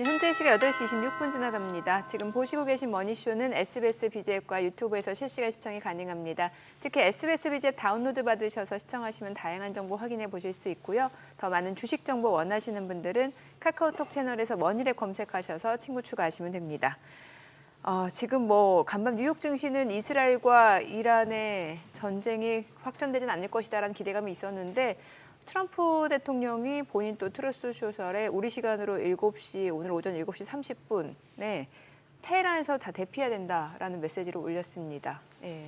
네, 현재 시각 8시 26분 지나갑니다. 지금 보시고 계신 머니쇼는 SBS BG앱과 유튜브에서 실시간 시청이 가능합니다. 특히 SBS BG앱 다운로드 받으셔서 시청하시면 다양한 정보 확인해 보실 수 있고요. 더 많은 주식 정보 원하시는 분들은 카카오톡 채널에서 머니랩 검색하셔서 친구 추가하시면 됩니다. 지금 간밤 뉴욕 증시는 이스라엘과 이란의 전쟁이 확전되진 않을 것이다라는 기대감이 있었는데 트럼프 대통령이 본인 또 트루스 소셜에 우리 시간으로 7시, 오늘 오전 7시 30분에 테헤란에서 다 대피해야 된다라는 메시지를 올렸습니다. 예.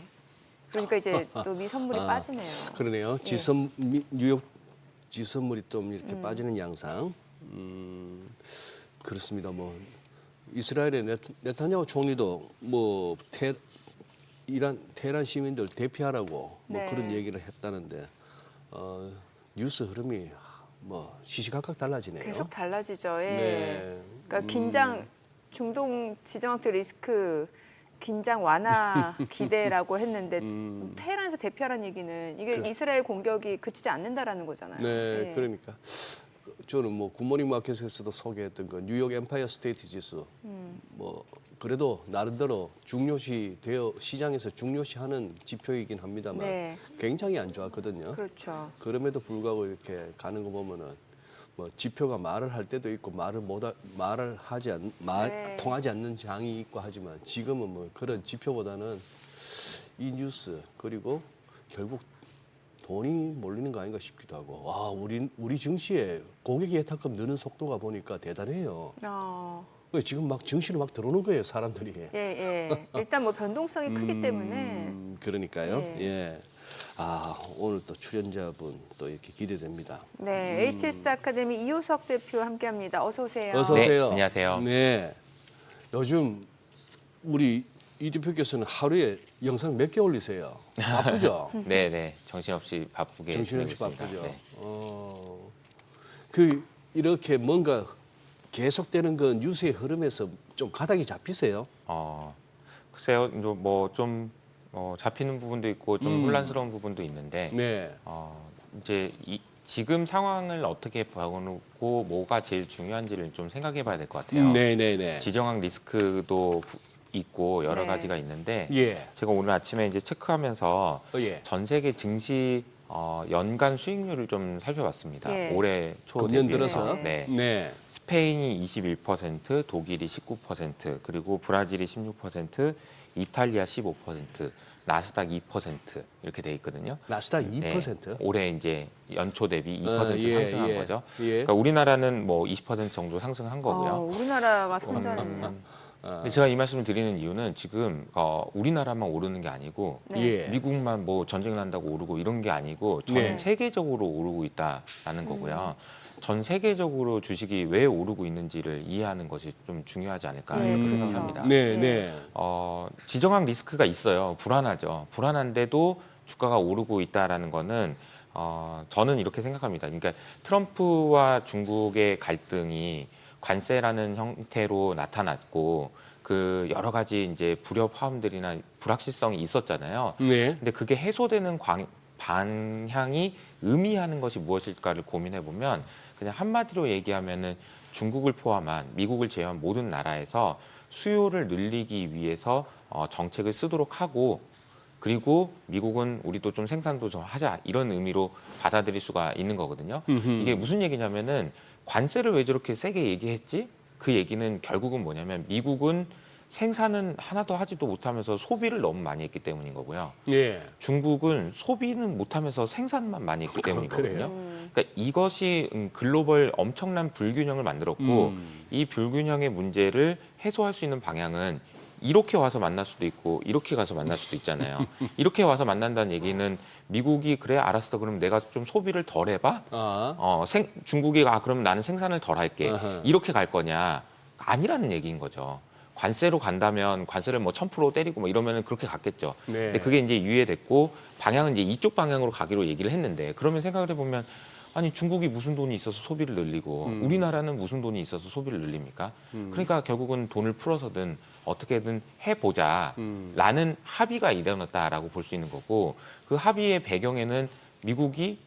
그러니까 이제 또 미 선물이 빠지네요. 그러네요. 예. 뉴욕 지선물이 좀 이렇게 빠지는 양상. 그렇습니다. 이스라엘의 네타냐후 총리도 테헤란 시민들 대피하라고 네. 그런 얘기를 했다는데 뉴스 흐름이 시시각각 달라지네요. 계속 달라지죠. 예. 네. 그러니까 긴장, 중동 지정학적 리스크, 긴장 완화 기대라고 했는데 테헤란에서 대피하라는 얘기는 이게 이스라엘 공격이 그치지 않는다라는 거잖아요. 네, 예. 그러니까 저는 굿모닝 마켓에서도 소개했던 그 뉴욕 엠파이어 스테이트 지수 그래도 나름대로 시장에서 중요시하는 지표이긴 합니다만 네. 굉장히 안 좋았거든요. 그렇죠. 그럼에도 불구하고 이렇게 가는 거 보면은 지표가 말을 할 때도 있고 말을 네. 통하지 않는 장이 있고 하지만 지금은 그런 지표보다는 이 뉴스 그리고 결국 돈이 몰리는 거 아닌가 싶기도 하고 와 우리 증시에 고객 예탁금 느는 속도가 보니까 대단해요. 지금 증시로 들어오는 거예요 사람들이. 예. 일단 변동성이 크기 때문에. 그러니까요. 예. 예. 오늘 또 출연자분 또 이렇게 기대됩니다. 네, HS 아카데미 이효석 대표 함께합니다. 어서 오세요. 어서 오세요. 네, 안녕하세요. 네. 요즘 우리 이 대표께서는 하루에 영상 몇 개 올리세요? 바쁘죠? 네. 정신없이 바쁘게 정신없이 지내고 있습니다. 바쁘죠. 네. 이렇게 뭔가 계속되는 그 뉴스의 흐름에서 좀 가닥이 잡히세요? 글쎄요, 좀 잡히는 부분도 있고 좀 혼란스러운 부분도 있는데 네. 이제 지금 상황을 어떻게 보고 뭐가 제일 중요한지를 좀 생각해봐야 될 것 같아요. 네네네. 지정학 리스크도 있고 여러 네. 가지가 있는데 예. 제가 오늘 아침에 이제 체크하면서 예. 전 세계 증시 연간 수익률을 좀 살펴봤습니다. 예. 올해 초 금년 대비해서. 들어서? 네. 네. 스페인이 21%, 독일이 19%, 그리고 브라질이 16%, 이탈리아 15%, 나스닥 2% 이렇게 돼 있거든요. 나스닥 2%? 네, 올해 이제 연초 대비 2% 상승한 거죠. 예. 그러니까 우리나라는 20% 정도 상승한 거고요. 우리나라가 선전했네요. 근데 제가 이 말씀을 드리는 이유는 지금 우리나라만 오르는 게 아니고 예. 미국만 전쟁 난다고 오르고 이런 게 아니고 전 네. 세계적으로 오르고 있다라는 거고요. 전 세계적으로 주식이 왜 오르고 있는지를 이해하는 것이 좀 중요하지 않을까 네, 이렇게 그렇죠. 생각합니다. 네, 예. 네. 지정학 리스크가 있어요. 불안하죠. 불안한데도 주가가 오르고 있다라는 거는 저는 이렇게 생각합니다. 그러니까 트럼프와 중국의 갈등이 관세라는 형태로 나타났고 그 여러 가지 이제 불협화음들이나 불확실성이 있었잖아요. 네. 근데 그게 해소되는 방향이 의미하는 것이 무엇일까를 고민해 보면 그냥 한마디로 얘기하면은 중국을 포함한 미국을 제외한 모든 나라에서 수요를 늘리기 위해서 정책을 쓰도록 하고 그리고 미국은 우리도 좀 생산도 좀 하자 이런 의미로 받아들일 수가 있는 거거든요. 이게 무슨 얘기냐면은 관세를 왜 저렇게 세게 얘기했지? 그 얘기는 결국은 뭐냐면 미국은 생산은 하나도 하지도 못하면서 소비를 너무 많이 했기 때문인 거고요. 예. 중국은 소비는 못하면서 생산만 많이 했기 때문이거든요. 그래요? 그러니까 이것이 글로벌 엄청난 불균형을 만들었고 이 불균형의 문제를 해소할 수 있는 방향은 이렇게 와서 만날 수도 있고 이렇게 가서 만날 수도 있잖아요. 이렇게 와서 만난다는 얘기는 미국이 그래 알았어 그럼 내가 좀 소비를 덜 해봐. 중국이 그럼 나는 생산을 덜 할게. 아하. 이렇게 갈 거냐? 아니라는 얘기인 거죠. 관세로 간다면 관세를 1000% 때리고 이러면은 그렇게 갔겠죠. 네. 근데 그게 이제 유예됐고 방향은 이제 이쪽 방향으로 가기로 얘기를 했는데 그러면 생각을 해보면 아니 중국이 무슨 돈이 있어서 소비를 늘리고 우리나라는 무슨 돈이 있어서 소비를 늘립니까? 그러니까 결국은 돈을 풀어서든 어떻게든 해보자라는 합의가 일어났다라고 볼 수 있는 거고 그 합의의 배경에는 미국이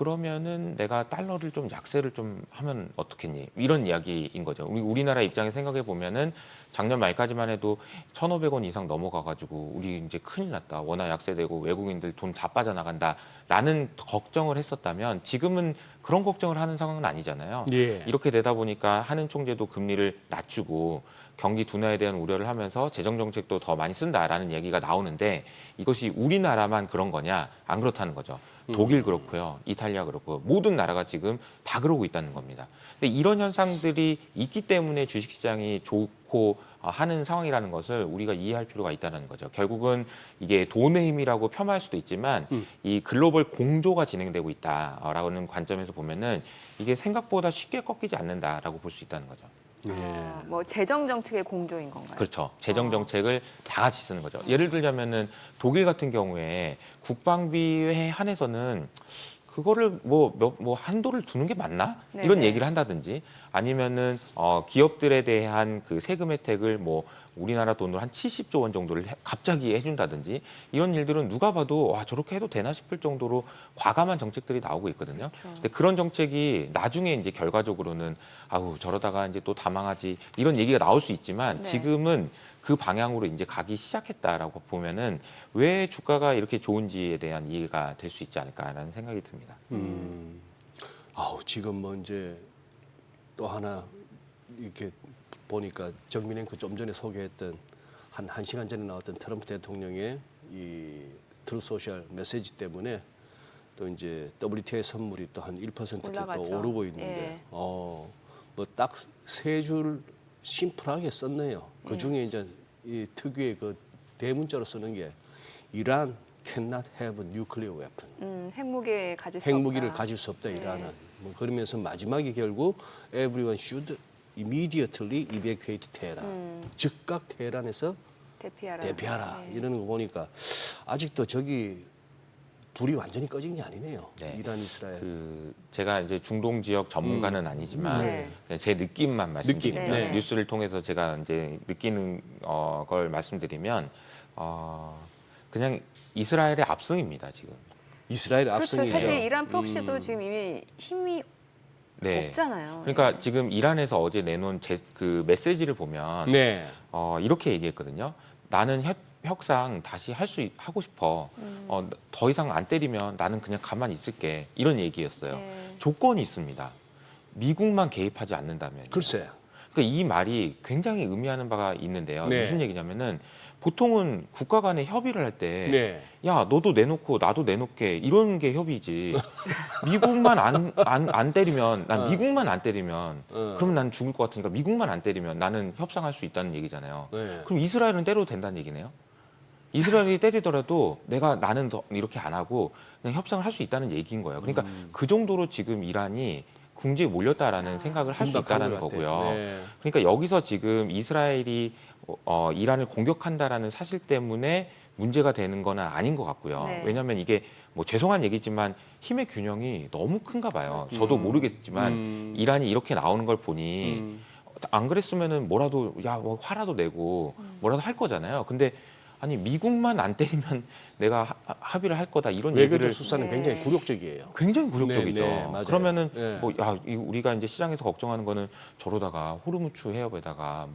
그러면은 내가 달러를 좀 약세를 좀 하면 어떻겠니? 이런 이야기인 거죠. 우리나라 입장에 생각해 보면은 작년 말까지만 해도 1,500원 이상 넘어가가지고 우리 이제 큰일 났다. 원화 약세되고 외국인들 돈 다 빠져나간다라는 걱정을 했었다면 지금은 그런 걱정을 하는 상황은 아니잖아요. 예. 이렇게 되다 보니까 한은 총재도 금리를 낮추고 경기 둔화에 대한 우려를 하면서 재정 정책도 더 많이 쓴다라는 얘기가 나오는데 이것이 우리나라만 그런 거냐? 안 그렇다는 거죠. 독일 그렇고요, 이탈리아 그렇고 모든 나라가 지금 다 그러고 있다는 겁니다. 근데 이런 현상들이 있기 때문에 주식시장이 좋고 하는 상황이라는 것을 우리가 이해할 필요가 있다는 거죠. 결국은 이게 돈의 힘이라고 폄하할 수도 있지만 이 글로벌 공조가 진행되고 있다라는 관점에서 보면은 이게 생각보다 쉽게 꺾이지 않는다라고 볼 수 있다는 거죠. 예. 뭐 재정 정책의 공조인 건가요? 그렇죠. 재정 정책을 다 같이 쓰는 거죠. 예를 들자면은 독일 같은 경우에 국방비에 한해서는 그거를 뭐 한도를 두는 게 맞나? 이런 네네. 얘기를 한다든지 아니면은 기업들에 대한 그 세금 혜택을 뭐 우리나라 돈으로 한 70조 원 정도를 갑자기 해준다든지 이런 일들은 누가 봐도 와 저렇게 해도 되나 싶을 정도로 과감한 정책들이 나오고 있거든요. 그렇죠. 근데 그런 정책이 나중에 이제 결과적으로는 아우 저러다가 이제 또 다 망하지 이런 얘기가 나올 수 있지만 네. 지금은 그 방향으로 이제 가기 시작했다라고 보면은 왜 주가가 이렇게 좋은지에 대한 이해가 될 수 있지 않을까라는 생각이 듭니다. 아우 지금 뭐 이제 또 하나 이렇게 보니까 정민행크 좀 전에 소개했던 한 시간 전에 나왔던 트럼프 대통령의 이 트루소셜 메시지 때문에 또 이제 WTI 선물이 또 한 1%또 올라가죠. 오르고 있는데 예. 뭐 딱 세 줄 심플하게 썼네요. 그 중에 이제 이 특유의 그 대문자로 쓰는 게 이란 cannot have a nuclear weapon. 핵무기 가질 수 핵무기를 없다. 가질 수 없다 네. 이란은. 뭐 그러면서 마지막에 결국 everyone should immediately evacuate Tehran. 즉각 테헤란에서 대피하라. 대피하라 네. 이러는 거 보니까 아직도 저기 불이 완전히 꺼진 게 아니네요. 네. 이란 이스라엘. 그 제가 이제 중동 지역 전문가는 아니지만 네. 그냥 제 느낌만 말씀드리면 느낌. 네. 뉴스를 통해서 제가 이제 느끼는 걸 말씀드리면 그냥 이스라엘의 압승입니다 지금. 이스라엘 그렇죠. 압승이죠. 사실 이란 프록시도 지금 이미 힘이 네. 없잖아요. 그러니까 네. 지금 이란에서 어제 내놓은 그 메시지를 보면 네. 이렇게 얘기했거든요. 나는 협상 다시 하고 싶어. 더 이상 안 때리면 나는 그냥 가만히 있을게. 이런 얘기였어요. 네. 조건이 있습니다. 미국만 개입하지 않는다면. 글쎄. 그러니까 이 말이 굉장히 의미하는 바가 있는데요. 네. 무슨 얘기냐면은 보통은 국가 간에 협의를 할 때 네. 야, 너도 내놓고 나도 내놓게 이런 게 협의지. 미국만 안 때리면 난 미국만 안 때리면 그럼 난 죽을 것 같으니까 미국만 안 때리면 나는 협상할 수 있다는 얘기잖아요. 네. 그럼 이스라엘은 때려도 된다는 얘기네요. 이스라엘이 때리더라도 나는 더 이렇게 안 하고 그냥 협상을 할 수 있다는 얘기인 거예요. 그러니까 그 정도로 지금 이란이 궁지에 몰렸다라는 생각을 할 수 긴박한 있다라는 것 같아요. 거고요. 네. 그러니까 여기서 지금 이스라엘이 이란을 공격한다라는 사실 때문에 문제가 되는 건 아닌 것 같고요. 네. 왜냐하면 이게 뭐 죄송한 얘기지만 힘의 균형이 너무 큰가 봐요. 저도 모르겠지만 이란이 이렇게 나오는 걸 보니 안 그랬으면은 뭐라도 뭐 화라도 내고 뭐라도 할 거잖아요. 근데 아니 미국만 안 때리면 내가 합의를 할 거다 이런 외교적 얘기를 수사는 네. 굉장히 굴욕적이에요. 굉장히 굴욕적이죠. 네, 네, 맞아요. 그러면은 네. 우리가 이제 시장에서 걱정하는 거는 저러다가 호르무즈 해협에다가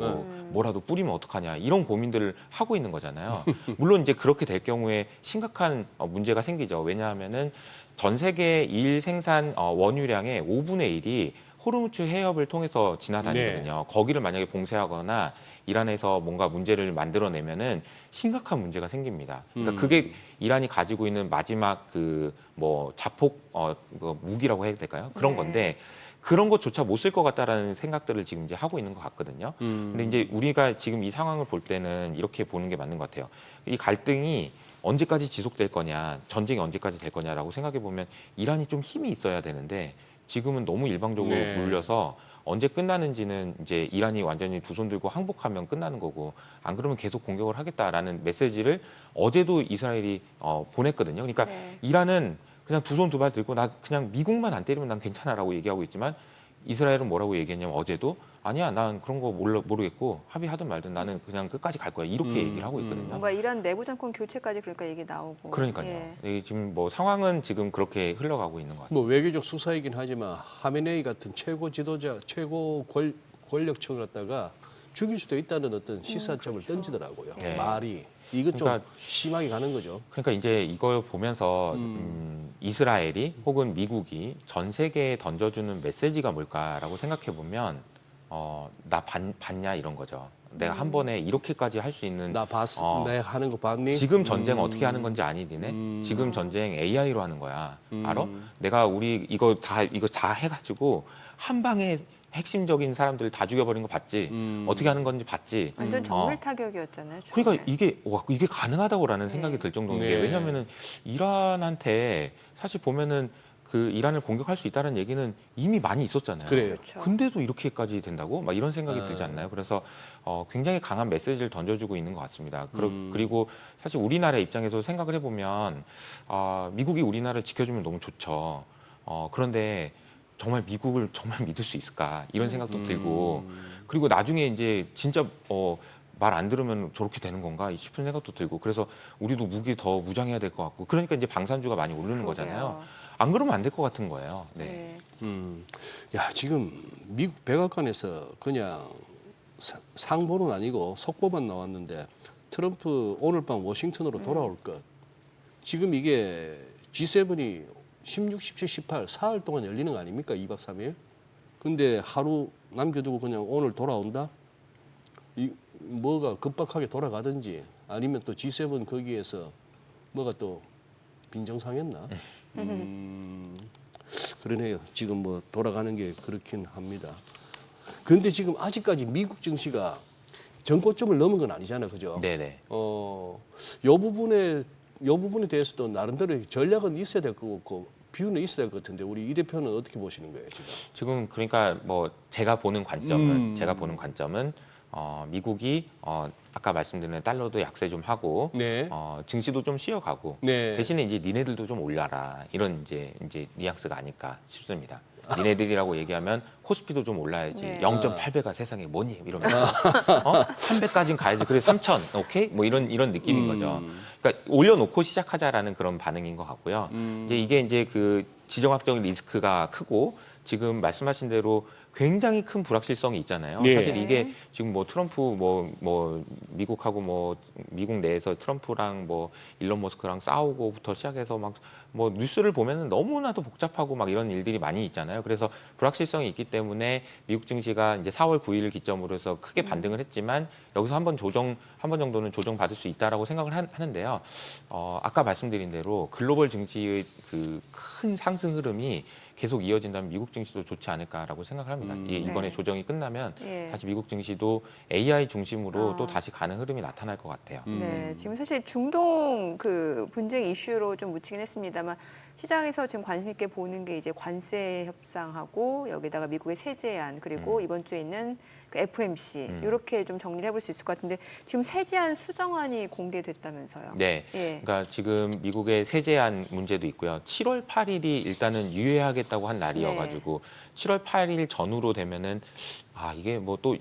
뭐라도 뿌리면 어떡하냐 이런 고민들을 하고 있는 거잖아요. 물론 이제 그렇게 될 경우에 심각한 문제가 생기죠. 왜냐하면은 전 세계 일 생산 원유량의 5분의 1이 호르무즈 해협을 통해서 지나다니거든요. 거기를 만약에 봉쇄하거나 이란에서 뭔가 문제를 만들어내면은 심각한 문제가 생깁니다. 그러니까 그게 이란이 가지고 있는 마지막 자폭 무기라고 해야 될까요? 그런 네. 건데 그런 것조차 못 쓸 것 같다라는 생각들을 지금 이제 하고 있는 것 같거든요. 근데 이제 우리가 지금 이 상황을 볼 때는 이렇게 보는 게 맞는 것 같아요. 이 갈등이 언제까지 지속될 거냐, 전쟁이 언제까지 될 거냐라고 생각해 보면 이란이 좀 힘이 있어야 되는데 지금은 너무 일방적으로 네. 물려서 언제 끝나는지는 이제 이란이 완전히 두 손 들고 항복하면 끝나는 거고 안 그러면 계속 공격을 하겠다라는 메시지를 어제도 이스라엘이 보냈거든요. 그러니까 네. 이란은 그냥 두 손 두 발 들고 나 그냥 미국만 안 때리면 난 괜찮아라고 얘기하고 있지만 이스라엘은 뭐라고 얘기했냐면 어제도 아니야, 난 그런 거 모르겠고 합의하든 말든 나는 그냥 끝까지 갈 거야 이렇게 얘기를 하고 있거든요. 뭔가 이란 내부 정권 교체까지 그러니까 얘기 나오고. 그러니까요. 예. 이 지금 뭐 상황은 지금 그렇게 흘러가고 있는 것 같아요. 뭐 외교적 수사이긴 하지만 하메네이 같은 최고 지도자, 최고 권력층을 갖다가 죽일 수도 있다는 어떤 시사점을 그렇죠. 던지더라고요. 네. 말이 이건 좀 그러니까 심하게 가는 거죠. 그러니까 이제 이걸 보면서 이스라엘이 혹은 미국이 전 세계에 던져주는 메시지가 뭘까라고 생각해 보면 나 봤냐 이런 거죠. 내가 한 번에 이렇게까지 할 수 있는 나 봤어, 내가 하는 거 봤니? 지금 전쟁 어떻게 하는 건지 아니 니네? 지금 전쟁 AI로 하는 거야. 알아? 내가 우리 이거 다 해가지고 한 방에 핵심적인 사람들 다 죽여버린 거 봤지? 어떻게 하는 건지 봤지? 완전 정밀 타격이었잖아요. 그러니까 처음에. 이게 가능하다고라는 생각이 네. 들 정도인 네. 게 왜냐하면은 이란한테 사실 보면은 그 이란을 공격할 수 있다는 얘기는 이미 많이 있었잖아요. 그래요. 그렇죠. 근데도 이렇게까지 된다고? 막 이런 생각이 아. 들지 않나요? 그래서 굉장히 강한 메시지를 던져주고 있는 것 같습니다. 그리고 사실 우리나라 입장에서 생각을 해보면 미국이 우리나라를 지켜주면 너무 좋죠. 그런데 정말 미국을 정말 믿을 수 있을까? 이런 생각도 들고 그리고 나중에 이제 진짜 말 안 들으면 저렇게 되는 건가 싶은 생각도 들고 그래서 우리도 무기 더 무장해야 될 것 같고 그러니까 이제 방산주가 많이 오르는 그러게요. 거잖아요. 안 그러면 안 될 것 같은 거예요. 네. 네. 야, 지금 미국 백악관에서 그냥 상보는 아니고 속보만 나왔는데 트럼프 오늘 밤 워싱턴으로 돌아올 것. 지금 이게 G7이 16, 17, 18 사흘 동안 열리는 거 아닙니까? 2박 3일. 근데 하루 남겨두고 그냥 오늘 돌아온다? 뭐가 급박하게 돌아가든지 아니면 또 G7 거기에서 뭐가 또 빈정상했나? 그러네요. 지금 뭐 돌아가는 게 그렇긴 합니다. 그런데 지금 아직까지 미국 증시가 전고점을 넘은 건 아니잖아요, 그죠? 네네. 요 부분에 대해서도 나름대로 전략은 있어야 될 것 같고 비유는 있어야 될 것 같은데 우리 이 대표는 어떻게 보시는 거예요, 지금? 지금 그러니까 뭐 제가 보는 관점은 미국이 아까 말씀드린 달러도 약세 좀 하고 네. 증시도 좀 쉬어가고 네. 대신에 이제 니네들도 좀 올려라 이런 이제 뉘앙스가 아닐까 싶습니다. 니네들이라고 얘기하면 코스피도 좀 올라야지. 네. 0.8배가 세상에 뭐니 이러면서 3배까지는 가야지. 그래 3천 오케이 뭐 이런 느낌인 거죠. 그러니까 올려놓고 시작하자라는 그런 반응인 것 같고요. 이게 이제 그 지정학적 리스크가 크고 지금 말씀하신 대로 굉장히 큰 불확실성이 있잖아요. 네. 사실 이게 지금 뭐 트럼프 뭐 미국하고 뭐 미국 내에서 트럼프랑 뭐 일론 머스크랑 싸우고부터 시작해서 막 뭐 뉴스를 보면은 너무나도 복잡하고 막 이런 일들이 많이 있잖아요. 그래서 불확실성이 있기 때문에 미국 증시가 이제 4월 9일을 기점으로 해서 크게 반등을 했지만 여기서 한 번 정도는 조정받을 수 있다라고 생각을 하는데요. 아까 말씀드린 대로 글로벌 증시의 그 큰 상승 흐름이 계속 이어진다면 미국 증시도 좋지 않을까라고 생각을 합니다. 이번에 네. 조정이 끝나면 예. 다시 미국 증시도 AI 중심으로 또 다시 가는 흐름이 나타날 것 같아요. 네, 지금 사실 중동 그 분쟁 이슈로 좀 묻히긴 했습니다만 시장에서 지금 관심 있게 보는 게 이제 관세 협상하고 여기다가 미국의 세제안 그리고 이번 주에 있는 그 FMC 이렇게 좀 정리를 해볼 수 있을 것 같은데 지금 세제안 수정안이 공개됐다면서요? 네. 예. 그러니까 지금 미국의 세제안 문제도 있고요. 7월 8일이 일단은 유예하겠다고 한 날이어가지고 7월 8일 전후로 되면은 이게 뭐 또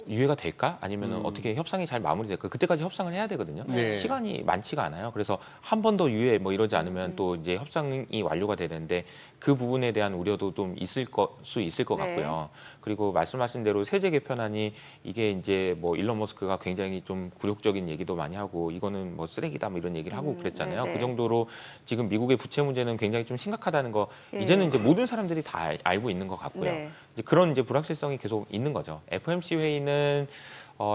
유예가 될까? 아니면은 어떻게 협상이 잘 마무리될까? 그때까지 협상을 해야 되거든요. 네. 시간이 많지가 않아요. 그래서 한 번 더 유예 뭐 이러지 않으면 또 이제 협상이 완료가 되는데 그 부분에 대한 우려도 좀 있을 것 네. 같고요. 그리고 말씀하신 대로 세제 개편안이 이게 이제 뭐 일론 머스크가 굉장히 좀 굴욕적인 얘기도 많이 하고 이거는 뭐 쓰레기다 뭐 이런 얘기를 하고 그랬잖아요. 네네. 그 정도로 지금 미국의 부채 문제는 굉장히 좀 심각하다는 거 예. 이제는 이제 모든 사람들이 다 알고 있는 것 같고요. 네. 이제 그런 이제 불확실성이 계속 있는 거죠. FOMC 회의는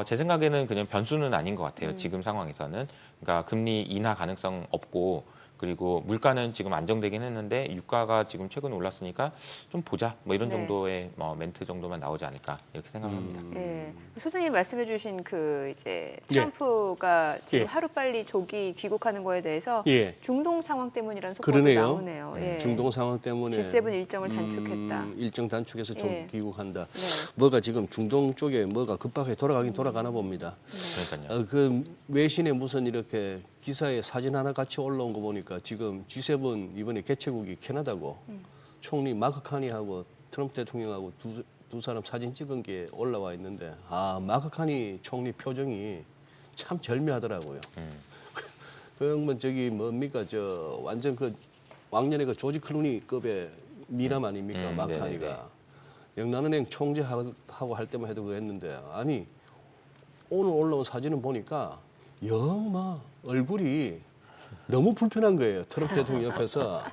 제 생각에는 그냥 변수는 아닌 것 같아요. 지금 상황에서는. 그러니까 금리 인하 가능성 없고 그리고 물가는 지금 안정되긴 했는데 유가가 지금 최근 올랐으니까 좀 보자 뭐 이런 네. 정도의 멘트 정도만 나오지 않을까 이렇게 생각합니다. 예. 소장님 말씀해주신 그 이제 트럼프가 지금 예. 하루 빨리 조기 귀국하는 거에 대해서 예. 중동 상황 때문이라는 속보도 그러네요. 나오네요. 예. 중동 상황 때문에 G7 일정을 단축했다. 일정 단축해서 좀 예. 귀국한다. 네. 뭐가 지금 중동 쪽에 뭐가 급하게 돌아가긴 돌아가나 봅니다. 그러니까요. 그 외신에 무슨 이렇게 기사에 사진 하나 같이 올라온 거 보니까 지금 G7 이번에 개최국이 캐나다고 총리 마크 카니하고 트럼프 대통령하고 두 사람 사진 찍은 게 올라와 있는데 마크카니 총리 표정이 참 절묘하더라고요. 그러면 저기 뭡니까 저 완전 그 왕년에 그 조지 클루니급의 미남 아닙니까 마크카니가. 네네네. 영란은행 총재하고 할 때만 해도 그거 했는데 아니 오늘 올라온 사진을 보니까 영 막 얼굴이 너무 불편한 거예요. 트럼프 대통령 옆에서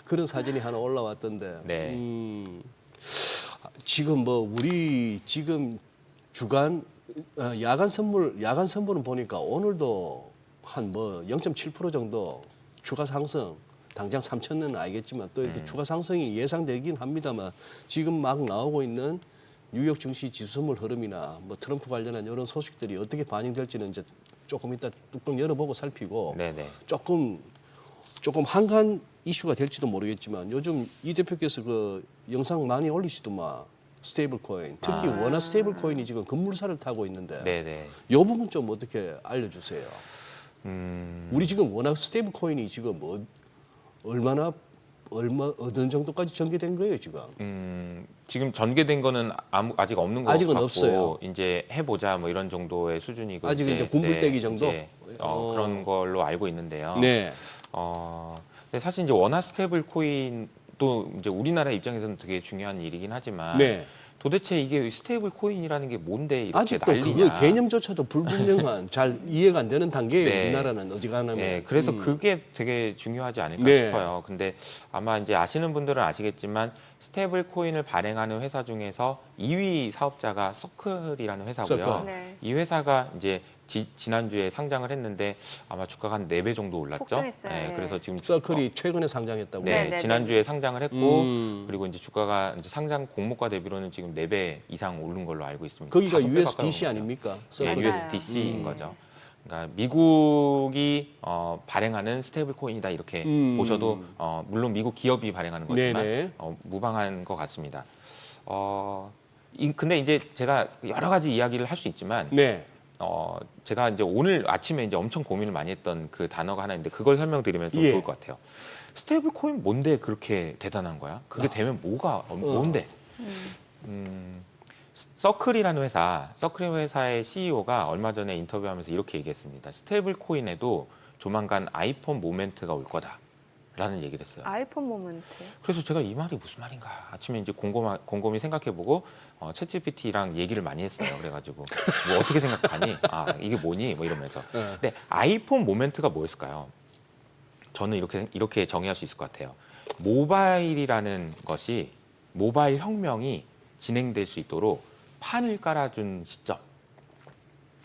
그런 사진이 하나 올라왔던데. 네. 지금 뭐 우리 지금 주간 야간 선물은 보니까 오늘도 한 뭐 0.7% 정도 추가 상승. 당장 3천은 알겠지만 또 이렇게 추가 상승이 예상되긴 합니다만 지금 막 나오고 있는 뉴욕 증시 지수선물 흐름이나 뭐 트럼프 관련한 이런 소식들이 어떻게 반영될지는 이제 조금 이따 뚜껑 열어보고 살피고 네네. 조금 한간 이슈가 될지도 모르겠지만 요즘 이 대표께서 그 영상 많이 올리시더만 스테이블 코인 특히 원화 스테이블 코인이 지금 급물살을 타고 있는데 네네. 이 부분 좀 어떻게 알려주세요. 우리 지금 원화 스테이블 코인이 지금 얼마 어느 정도까지 전개된 거예요 지금? 지금 전개된 거는 아직 없는 것 아직은 같고 없어요. 이제 해보자 뭐 이런 정도의 수준이고 아직은 이제 군불대기 정도? 이제, 그런 걸로 알고 있는데요. 네. 근데 사실 이제 원화 스테이블 코인도 이제 우리나라 입장에서는 되게 중요한 일이긴 하지만 네. 도대체 이게 스테이블 코인이라는 게 뭔데 이렇게 아직도 난리냐? 그 개념조차도 불분명한 잘 이해가 안 되는 단계에 네. 우리나라는 어지간하면. 네, 그래서 그게 되게 중요하지 않을까 네. 싶어요. 근데 아마 이제 아시는 분들은 아시겠지만 스테이블 코인을 발행하는 회사 중에서 2위 사업자가 서클이라는 회사고요. 서클. 네. 이 회사가 이제 지난주에 상장을 했는데 아마 주가가 한 4배 정도 올랐죠. 폭등했어요. 네, 네. 그래서 지금 서클이 최근에 상장했다고. 네, 네, 네, 지난주에 상장을 했고 음. 그리고 이제 주가가 이제 상장 공모가 대비로는 지금 4배 이상 오른 걸로 알고 있습니다. 거기가 5배 가까이 USDC 오른 거죠. 아닙니까? 네, 서클이. 맞아요. USDC인 거죠. 그러니까 미국이 발행하는 스테이블 코인이다 이렇게 보셔도 물론 미국 기업이 발행하는 거지만 네네. 무방한 것 같습니다. 근데 이제 제가 여러 가지 이야기를 할 수 있지만 네. 제가 이제 오늘 아침에 이제 엄청 고민을 많이 했던 그 단어가 하나 있는데 그걸 설명드리면 좀 예. 좋을 것 같아요. 스테이블 코인 뭔데 그렇게 대단한 거야? 그게 되면 뭔데? 서클이라는 회사, 서클 회사의 CEO가 얼마 전에 인터뷰하면서 이렇게 얘기했습니다. 스테이블 코인에도 조만간 아이폰 모멘트가 올 거다라는 얘기를 했어요. 아이폰 모멘트. 그래서 제가 이 말이 무슨 말인가 아침에 이제 곰곰이 생각해보고 챗GPT랑 얘기를 많이 했어요. 그래가지고 뭐 어떻게 생각하니? 이게 뭐니? 뭐 이러면서. 근데 아이폰 모멘트가 뭐였을까요? 저는 이렇게 정의할 수 있을 것 같아요. 모바일이라는 것이 모바일 혁명이 진행될 수 있도록 판을 깔아준 시점.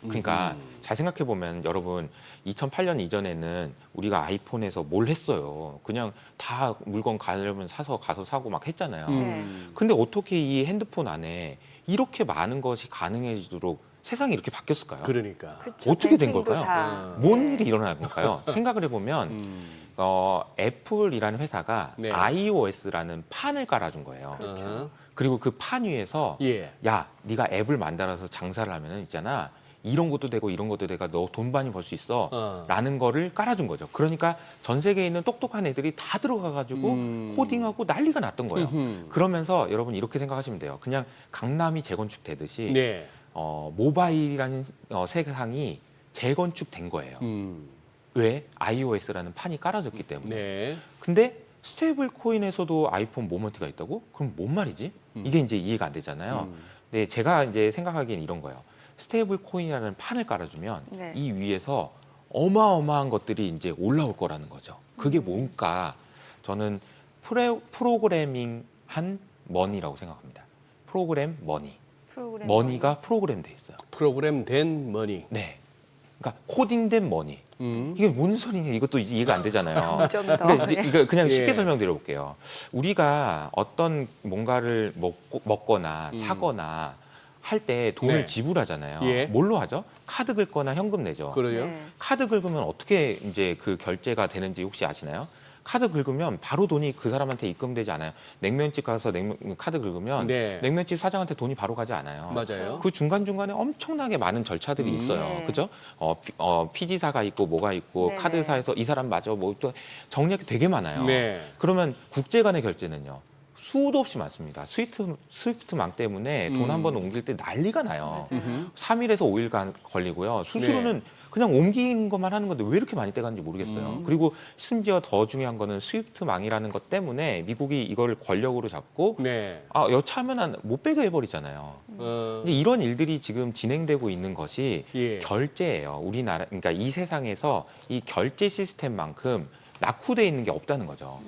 그러니까 잘 생각해 보면 여러분 2008년 이전에는 우리가 아이폰에서 뭘 했어요. 그냥 다 물건 가려면 가서 사고 막 했잖아요. 네. 근데 어떻게 이 핸드폰 안에 이렇게 많은 것이 가능해지도록 세상이 이렇게 바뀌었을까요? 그러니까. 그쵸, 어떻게 된 뱅킹도 걸까요? 다. 뭔 네. 일이 일어난 걸까요? 생각을 해보면 애플이라는 회사가 네. iOS라는 판을 깔아준 거예요. 그렇죠. 그리고 그 판 위에서 예. 야, 네가 앱을 만들어서 장사를 하면은 있잖아. 이런 것도 되고 이런 것도 되고 너 돈 많이 벌 수 있어. 라는 거를 깔아준 거죠. 그러니까 전 세계에 있는 똑똑한 애들이 다 들어가가지고 코딩하고 난리가 났던 거예요. 그러면서 여러분 이렇게 생각하시면 돼요. 그냥 강남이 재건축되듯이 네. 모바일이라는 세상이 재건축된 거예요. 왜? iOS라는 판이 깔아졌기 때문에. 네. 근데 스테이블 코인에서도 아이폰 모먼트가 있다고? 그럼 뭔 말이지? 이게 이제 이해가 안 되잖아요. 근데 제가 이제 생각하기엔 이런 거예요. 스테이블 코인이라는 판을 깔아주면 네. 이 위에서 어마어마한 것들이 이제 올라올 거라는 거죠. 그게 뭘까? 저는 프로그래밍한 머니라고 생각합니다. 프로그램 머니. 프로그램 머니가 프로그램돼 있어요. 프로그램된 머니. 네. 그러니까 코딩된 머니. 이게 뭔 소리냐? 이것도 이해가 안 되잖아요. 좀 더. 근데 이제 이거 그냥 쉽게 예. 설명드려 볼게요. 우리가 어떤 뭔가를 먹거나 사거나 할 때 돈을 네. 지불하잖아요. 예. 뭘로 하죠? 카드 긁거나 현금 내죠. 그러죠. 네. 카드 긁으면 어떻게 이제 그 결제가 되는지 혹시 아시나요? 카드 긁으면 바로 돈이 그 사람한테 입금되지 않아요. 냉면집 가서 카드 긁으면 네. 냉면집 사장한테 돈이 바로 가지 않아요. 맞아요. 그 중간중간에 엄청나게 많은 절차들이 있어요. 네. 그죠? 피지사가 있고 뭐가 있고 네네. 카드사에서 이 사람 맞아 뭐 또 정리할 게 되게 많아요. 네. 그러면 국제 간의 결제는요. 수도 없이 많습니다. 스위프트망 때문에 돈 한 번 옮길 때 난리가 나요. 맞아요. 3일에서 5일 걸리고요. 수수료는 그냥 옮긴 것만 하는 건데 왜 이렇게 많이 떼가는지 모르겠어요. 그리고 심지어 더 중요한 거는 스위프트망이라는 것 때문에 미국이 이걸 권력으로 잡고 네. 여차하면 못 빼게 해버리잖아요. 이제 이런 일들이 지금 진행되고 있는 것이 예. 결제예요. 우리나라, 그러니까 이 세상에서 이 결제 시스템만큼 낙후돼 있는 게 없다는 거죠.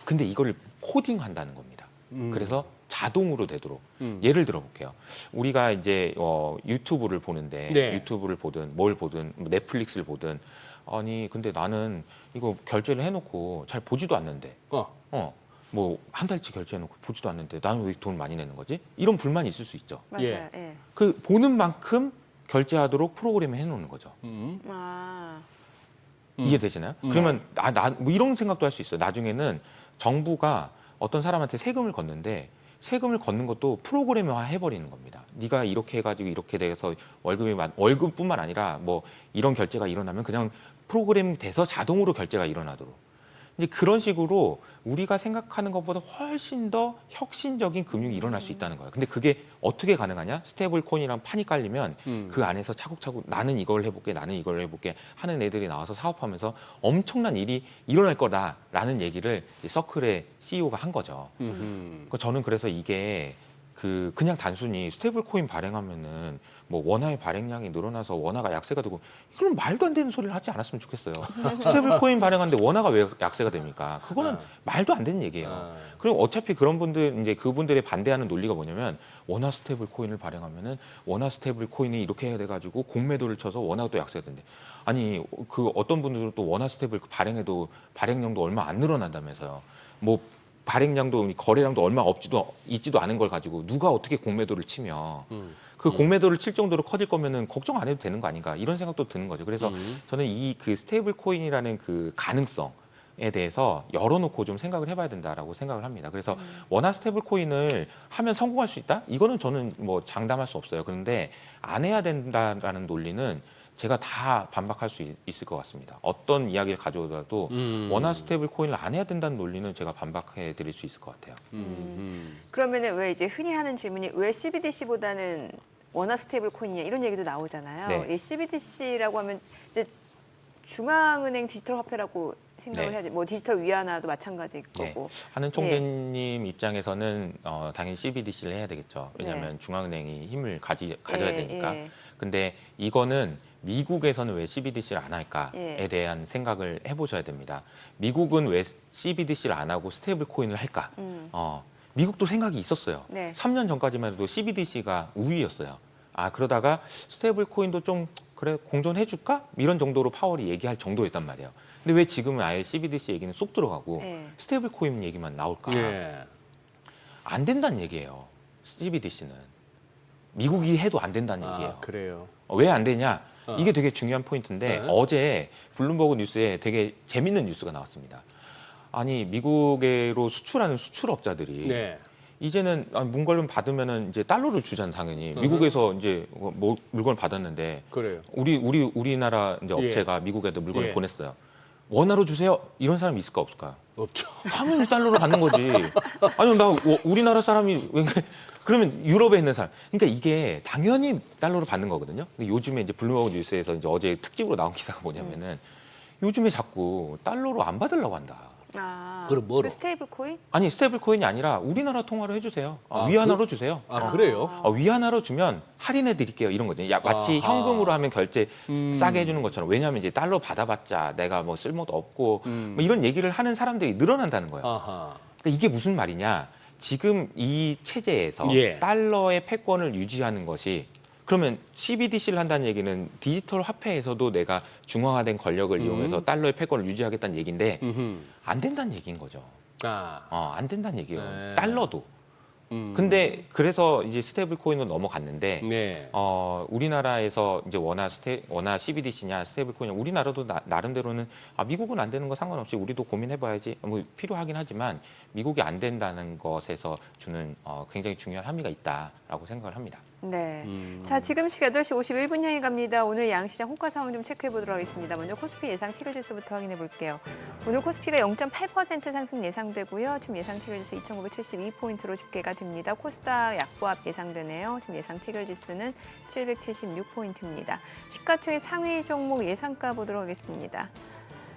근데 이걸 코딩한다는 겁니다. 그래서 자동으로 되도록. 예를 들어 볼게요. 우리가 이제 유튜브를 보는데 네. 유튜브를 보든 뭘 보든 뭐 넷플릭스를 보든 아니 근데 나는 이거 결제를 해놓고 잘 보지도 않는데 뭐 한 달치 결제해놓고 보지도 않는데 나는 왜 돈 많이 내는 거지? 이런 불만이 있을 수 있죠. 맞아요. 예. 예. 그 보는 만큼 결제하도록 프로그램을 해놓는 거죠. 아, 이해되시나요? 그러면 뭐 이런 생각도 할 수 있어요. 나중에는 정부가 어떤 사람한테 세금을 걷는데 세금을 걷는 것도 프로그램화 해버리는 겁니다. 네가 이렇게 해가지고 이렇게 돼서 월급뿐만 아니라 뭐 이런 결제가 일어나면 그냥 프로그램이 돼서 자동으로 결제가 일어나도록. 이제 그런 식으로 우리가 생각하는 것보다 훨씬 더 혁신적인 금융이 일어날 수 있다는 거예요. 근데 그게 어떻게 가능하냐? 스테이블 코인이랑 판이 깔리면 그 안에서 차곡차곡 나는 이걸 해볼게, 나는 이걸 해볼게 하는 애들이 나와서 사업하면서 엄청난 일이 일어날 거다라는 얘기를 서클의 CEO가 한 거죠. 저는 그래서 이게 그냥 단순히 스테이블 코인 발행하면은 뭐 원화의 발행량이 늘어나서 원화가 약세가 되고 그럼 말도 안 되는 소리를 하지 않았으면 좋겠어요. 스테이블 코인 발행하는데 원화가 왜 약세가 됩니까? 그거는 말도 안 되는 얘기예요. 그리고 어차피 그런 분들 이제 그분들의 반대하는 논리가 뭐냐면 원화 스테이블 코인을 발행하면은 원화 스테이블 코인이 이렇게 해야 돼 가지고 공매도를 쳐서 원화가 또 약세가 된대. 아니 그 어떤 분들은 또 원화 스테이블 발행해도 발행량도 얼마 안 늘어난다면서요. 뭐 발행량도 거래량도 얼마 있지도 않은 걸 가지고 누가 어떻게 공매도를 치며 그 공매도를 칠 정도로 커질 거면은 걱정 안 해도 되는 거 아닌가 이런 생각도 드는 거죠. 그래서 저는 이 그 스테이블 코인이라는 그 가능성에 대해서 열어놓고 좀 생각을 해봐야 된다라고 생각을 합니다. 그래서 원화 스테이블 코인을 하면 성공할 수 있다? 이거는 저는 뭐 장담할 수 없어요. 그런데 안 해야 된다라는 논리는 제가 다 반박할 수 있을 것 같습니다. 어떤 이야기를 가져오더라도 원화 스테이블 코인을 안 해야 된다는 논리는 제가 반박해 드릴 수 있을 것 같아요. 그러면은 왜 이제 흔히 하는 질문이 왜 CBDC보다는 원화 스테이블 코인이냐 이런 얘기도 나오잖아요. 네. 이 CBDC라고 하면 이제 중앙은행 디지털 화폐라고 생각을 네. 해야 돼. 뭐 디지털 위안화도 마찬가지일 네. 거고. 하는 총재님 입장에서는 당연히 CBDC를 해야 되겠죠. 왜냐하면 네. 중앙은행이 힘을 가져야 예, 되니까. 예. 근데 이거는 미국에서는 왜 CBDC를 안 할까에 예. 대한 생각을 해보셔야 됩니다. 미국은 왜 CBDC를 안 하고 스테이블 코인을 할까? 미국도 생각이 있었어요. 네. 3년 전까지만 해도 CBDC가 우위였어요. 그러다가 스테이블 코인도 좀 그래 공존해줄까? 이런 정도로 파월이 얘기할 정도였단 말이에요. 근데 왜 지금은 아예 CBDC 얘기는 쏙 들어가고 네. 스테이블 코인 얘기만 나올까? 네. 안 된다는 얘기예요. CBDC는 미국이 해도 안 된다는 얘기예요. 그래요. 왜 안 되냐? 이게 되게 중요한 포인트인데 네. 어제 블룸버그 뉴스에 되게 재밌는 뉴스가 나왔습니다. 아니 미국으로 수출하는 수출업자들이 네. 이제는 물건을 받으면은 이제 달러를 주잖아요, 당연히. 미국에서 이제 뭐 물건을 받았는데 그래요. 우리나라 이제 예. 업체가 미국에도 물건을 예. 보냈어요. 원화로 주세요. 이런 사람이 있을까 없을까요? 없죠. 당연히 달러로 받는 거지. 아니 나 우리나라 사람이 왜 그러면 유럽에 있는 사람. 그러니까 이게 당연히 달러로 받는 거거든요. 근데 요즘에 이제 블룸버그 뉴스에서 이제 어제 특집으로 나온 기사가 뭐냐면은 요즘에 자꾸 달러로 안 받으려고 한다. 그럼 뭐로? 그 스테이블 코인? 아니 스테이블 코인이 아니라 우리나라 통화로 해주세요. 아, 위안화로 주세요. 그래요? 위안화로 주면 할인해 드릴게요. 이런 거죠. 마치 아하. 현금으로 하면 결제 싸게 해주는 것처럼. 왜냐하면 이제 달러 받아봤자 내가 뭐 쓸모도 없고 뭐 이런 얘기를 하는 사람들이 늘어난다는 거예요. 아하. 그러니까 이게 무슨 말이냐? 지금 이 체제에서 예. 달러의 패권을 유지하는 것이 그러면 CBDC를 한다는 얘기는 디지털 화폐에서도 내가 중앙화된 권력을 이용해서 달러의 패권을 유지하겠다는 얘기인데 안 된다는 얘기인 거죠. 안 된다는 얘기예요. 네. 달러도. 근데 그래서 이제 스테이블 코인으로 넘어갔는데 네. 우리나라에서 이제 원화 CBDC냐 스테이블 코인이냐 우리나라도 나름대로는 미국은 안 되는 거 상관없이 우리도 고민해봐야지 뭐 필요하긴 하지만 미국이 안 된다는 것에서 주는 굉장히 중요한 함의가 있다라고 않을까라고 생각을 합니다. 네. 자, 지금 시각 8시 51분 향해 갑니다. 오늘 양시장 호가 상황 좀 체크해 보도록 하겠습니다. 먼저 코스피 예상 체결지수부터 확인해 볼게요. 오늘 코스피가 0.8% 상승 예상되고요. 지금 예상 체결지수 2,972포인트로 집계가 됩니다. 코스닥 약보합 예상되네요. 지금 예상 체결지수는 776포인트입니다. 시가총액 상위 종목 예상가 보도록 하겠습니다.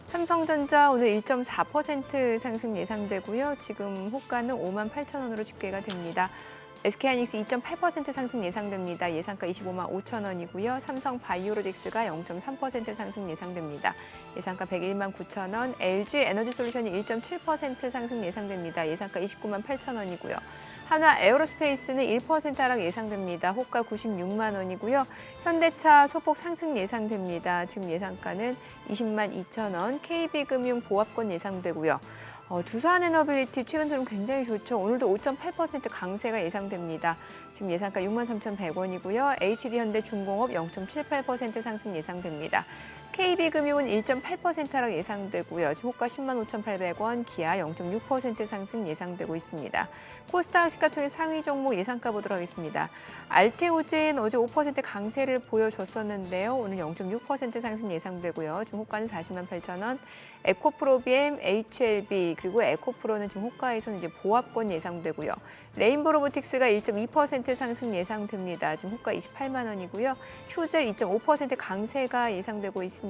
삼성전자 오늘 1.4% 상승 예상되고요. 지금 호가는 58,000원으로 집계가 됩니다. SK하이닉스 2.8% 상승 예상됩니다. 예상가 25만 5천 원이고요. 삼성 바이오로직스가 0.3% 상승 예상됩니다. 예상가 101만 9천 원. LG 에너지솔루션이 1.7% 상승 예상됩니다. 예상가 29만 8천 원이고요. 하나 에어로스페이스는 1% 하락 예상됩니다. 호가 96만 원이고요. 현대차 소폭 상승 예상됩니다. 지금 예상가는 20만 2천 원. KB금융 보합권 예상되고요. 두산에너빌리티 최근 들은 굉장히 좋죠. 오늘도 5.8% 강세가 예상됩니다. 지금 예상가 6만 3,100원이고요. HD현대중공업 0.78% 상승 예상됩니다. KB금융은 1.8% 하락 예상되고요. 지금 호가 10만 5,800원, 기아 0.6% 상승 예상되고 있습니다. 코스닥 시가총액 상위 종목 예상가 보도록 하겠습니다. 알테오젠 어제 5% 강세를 보여줬었는데요. 오늘 0.6% 상승 예상되고요. 지금 호가는 40만 8천 원. 에코프로비엠, HLB 그리고 에코프로는 지금 호가에서는 이제 보합권 예상되고요. 레인보로보틱스가 1.2% 상승 예상됩니다. 지금 호가 28만 원이고요. 휴젤 2.5% 강세가 예상되고 있습니다.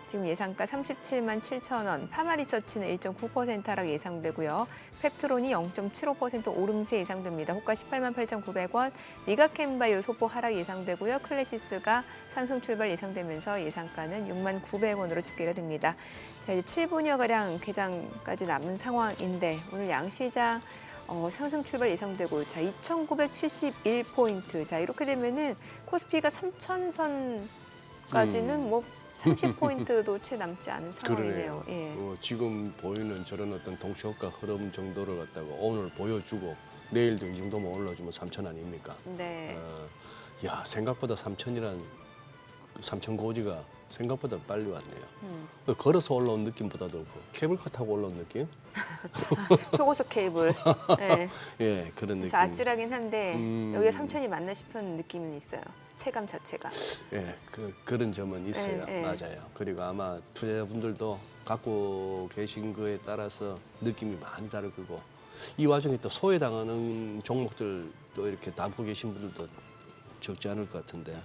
지금 예상가 37만 7천 원, 파마리서치는 1.9% 하락 예상되고요. 펩트론이 0.75% 오름세 예상됩니다. 호가 18만 8,900원, 리가캠바이오 소폭 하락 예상되고요. 클래시스가 상승 출발 예상되면서 예상가는 6만 900원으로 집계가 됩니다. 자, 이제 7분여가량 개장까지 남은 상황인데 오늘 양시장 상승 출발 예상되고 자 2,971포인트. 자 이렇게 되면은 코스피가 3,000선까지는 뭐 30포인트도 채 남지 않은 상황이네요. 예. 지금 보이는 저런 어떤 동시효과 흐름 정도를 갖다가 오늘 보여주고 내일도 이 정도만 올라주면 3,000 아닙니까? 네. 야 생각보다 3,000이란 3,000 고지가 생각보다 빨리 왔네요. 걸어서 올라온 느낌보다도 케이블카 타고 올라온 느낌? 초고속 케이블. 네. 예, 그런 그래서 느낌. 아찔하긴 한데 여기가 3,000이 맞나 싶은 느낌은 있어요. 체감 자체가. 예, 그런 점은 있어요. 네, 네. 맞아요. 그리고 아마 투자자분들도 갖고 계신 거에 따라서 느낌이 많이 다를 거고 이 와중에 또 소외당하는 종목들도 이렇게 담고 계신 분들도 적지 않을 것 같은데.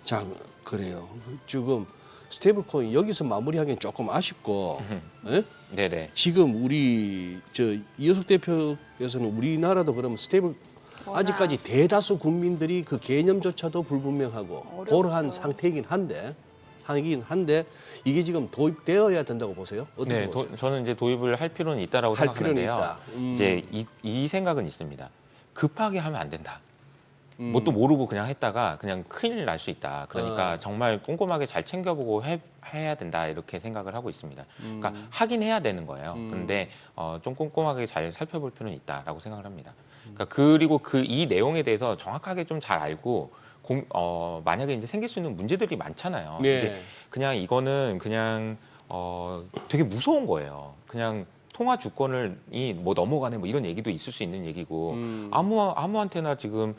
자, 그래요. 지금 스테이블코인 여기서 마무리하기는 조금 아쉽고, 예? 네네. 지금 우리 이효숙 대표께서는 우리나라도 그러면 스테이블 아직까지 대다수 국민들이 그 개념조차도 불분명하고 어렵죠. 그러한 상태이긴 한데 이게 지금 도입되어야 된다고 보세요? 어떻게 네, 보세요? 저는 이제 도입을 할 필요는 있다라고 할 필요는 생각하는데요. 있다. 이제 이 생각은 있습니다. 급하게 하면 안 된다. 뭣도 모르고 그냥 했다가 그냥 큰일 날 수 있다. 그러니까 정말 꼼꼼하게 잘 챙겨보고 해야 된다 이렇게 생각을 하고 있습니다. 그러니까 하긴 해야 되는 거예요. 그런데 좀 꼼꼼하게 잘 살펴볼 필요는 있다라고 생각을 합니다. 그러니까 그리고 이 내용에 대해서 정확하게 좀 잘 알고 만약에 이제 생길 수 있는 문제들이 많잖아요. 네. 이게 그냥 이거는 그냥 되게 무서운 거예요. 그냥 통화 주권이 뭐 넘어가네 뭐 이런 얘기도 있을 수 있는 얘기고 아무한테나 지금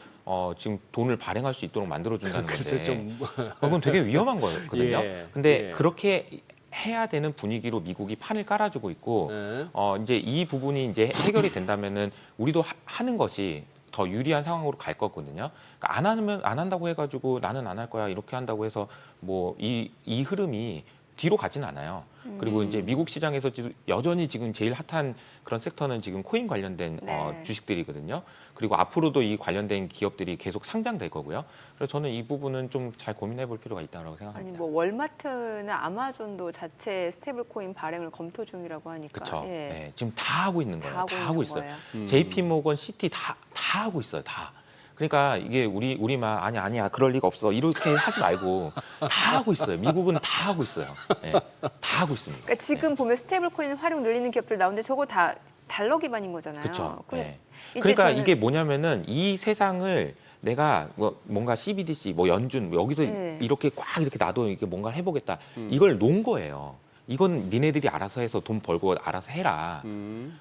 돈을 발행할 수 있도록 만들어준다는 글쎄 건데 좀 그건 되게 위험한 거거든요. 예, 근데 예. 그렇게 해야 되는 분위기로 미국이 판을 깔아주고 있고 네. 이제 이 부분이 이제 해결이 된다면은 우리도 하는 것이 더 유리한 상황으로 갈 거거든요. 그러니까 안 한다고 해가지고 나는 안 할 거야 이렇게 한다고 해서 뭐 이 흐름이 뒤로 가진 않아요. 그리고 이제 미국 시장에서 여전히 지금 제일 핫한 그런 섹터는 지금 코인 관련된 네. 주식들이거든요. 그리고 앞으로도 이 관련된 기업들이 계속 상장될 거고요. 그래서 저는 이 부분은 좀 잘 고민해 볼 필요가 있다고 아니 생각합니다. 뭐 월마트나 아마존도 자체 스테이블코인 발행을 검토 중이라고 하니까. 그렇죠. 예. 네, 지금 다 하고 있는 거예요. 다 하고 있어요. 거예요. JP 모건, 시티 다 하고 있어요. 다. 그러니까 이게 우리만 아니야 그럴 리가 없어 이렇게 하지 말고 다 하고 있어요. 미국은 다 하고 있어요. 네, 다 하고 있습니다. 그러니까 지금 보면 스테이블코인 활용 늘리는 기업들 나오는데 저거 다 달러 기반인 거잖아요. 그렇죠. 근데 네. 이제 그러니까 저는- 이게 뭐냐면은 이 세상을 내가 뭔가 CBDC 뭐 연준 여기서 네. 이렇게 꽉 이렇게 놔도 이게 뭔가 해보겠다 이걸 놓은 거예요. 이건 니네들이 알아서 해서 돈 벌고 알아서 해라.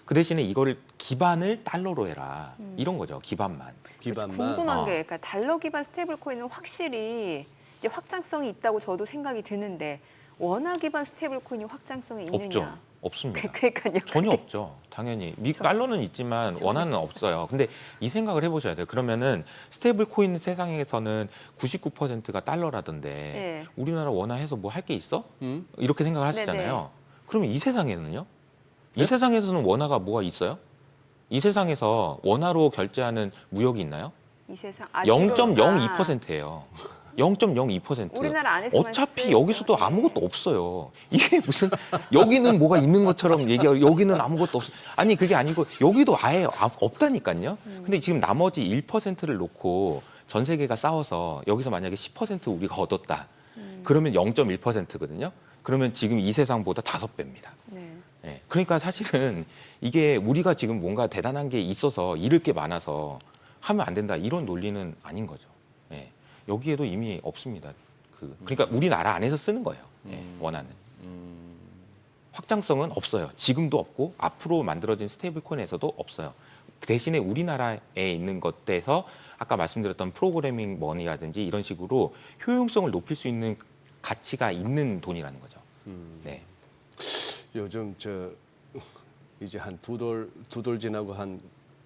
그 대신에 이거를 기반을 달러로 해라. 이런 거죠. 기반만. 기반만. 궁금한 어. 게 그러니까 달러 기반 스테이블 코인은 확실히 이제 확장성이 있다고 저도 생각이 드는데 원화 기반 스테이블 코인이 확장성이 있느냐? 없죠. 없습니다. 그러니까요. 전혀 없죠. 당연히 달러는 있지만 원화는 없어요. 근데 이 생각을 해보셔야 돼요. 그러면은 스테이블 코인 세상에서는 99%가 달러라던데 네. 우리나라 원화해서 뭐 할 게 있어? 이렇게 생각을 하시잖아요. 네네. 그러면 이 세상에는요? 네? 이 세상에서는 원화가 뭐가 있어요? 이 세상에서 원화로 결제하는 무역이 있나요? 이 세상 0.02%예요. 0.02%. 우리나라 안에서만 어차피 쓰이죠. 여기서도 네. 아무것도 없어요. 이게 무슨 여기는 뭐가 있는 것처럼 얘기하고 여기는 아무것도 없어. 아니 그게 아니고 여기도 아예 없다니까요. 근데 지금 나머지 1%를 놓고 전 세계가 싸워서 여기서 만약에 10% 우리가 얻었다. 그러면 0.1%거든요. 그러면 지금 이 세상보다 5배입니다. 네. 예, 그러니까 사실은 이게 우리가 지금 뭔가 대단한 게 있어서 잃을 게 많아서 하면 안 된다 이런 논리는 아닌 거죠. 예, 여기에도 이미 없습니다. 그러니까 우리나라 안에서 쓰는 거예요. 예, 원하는 확장성은 없어요. 지금도 없고 앞으로 만들어진 스테이블 코인에서도 없어요. 그 대신에 우리나라에 있는 것에서 아까 말씀드렸던 프로그래밍 머니라든지 이런 식으로 효용성을 높일 수 있는 가치가 있는 돈이라는 거죠. 네. 요즘 이제 한 두 돌 지나고 한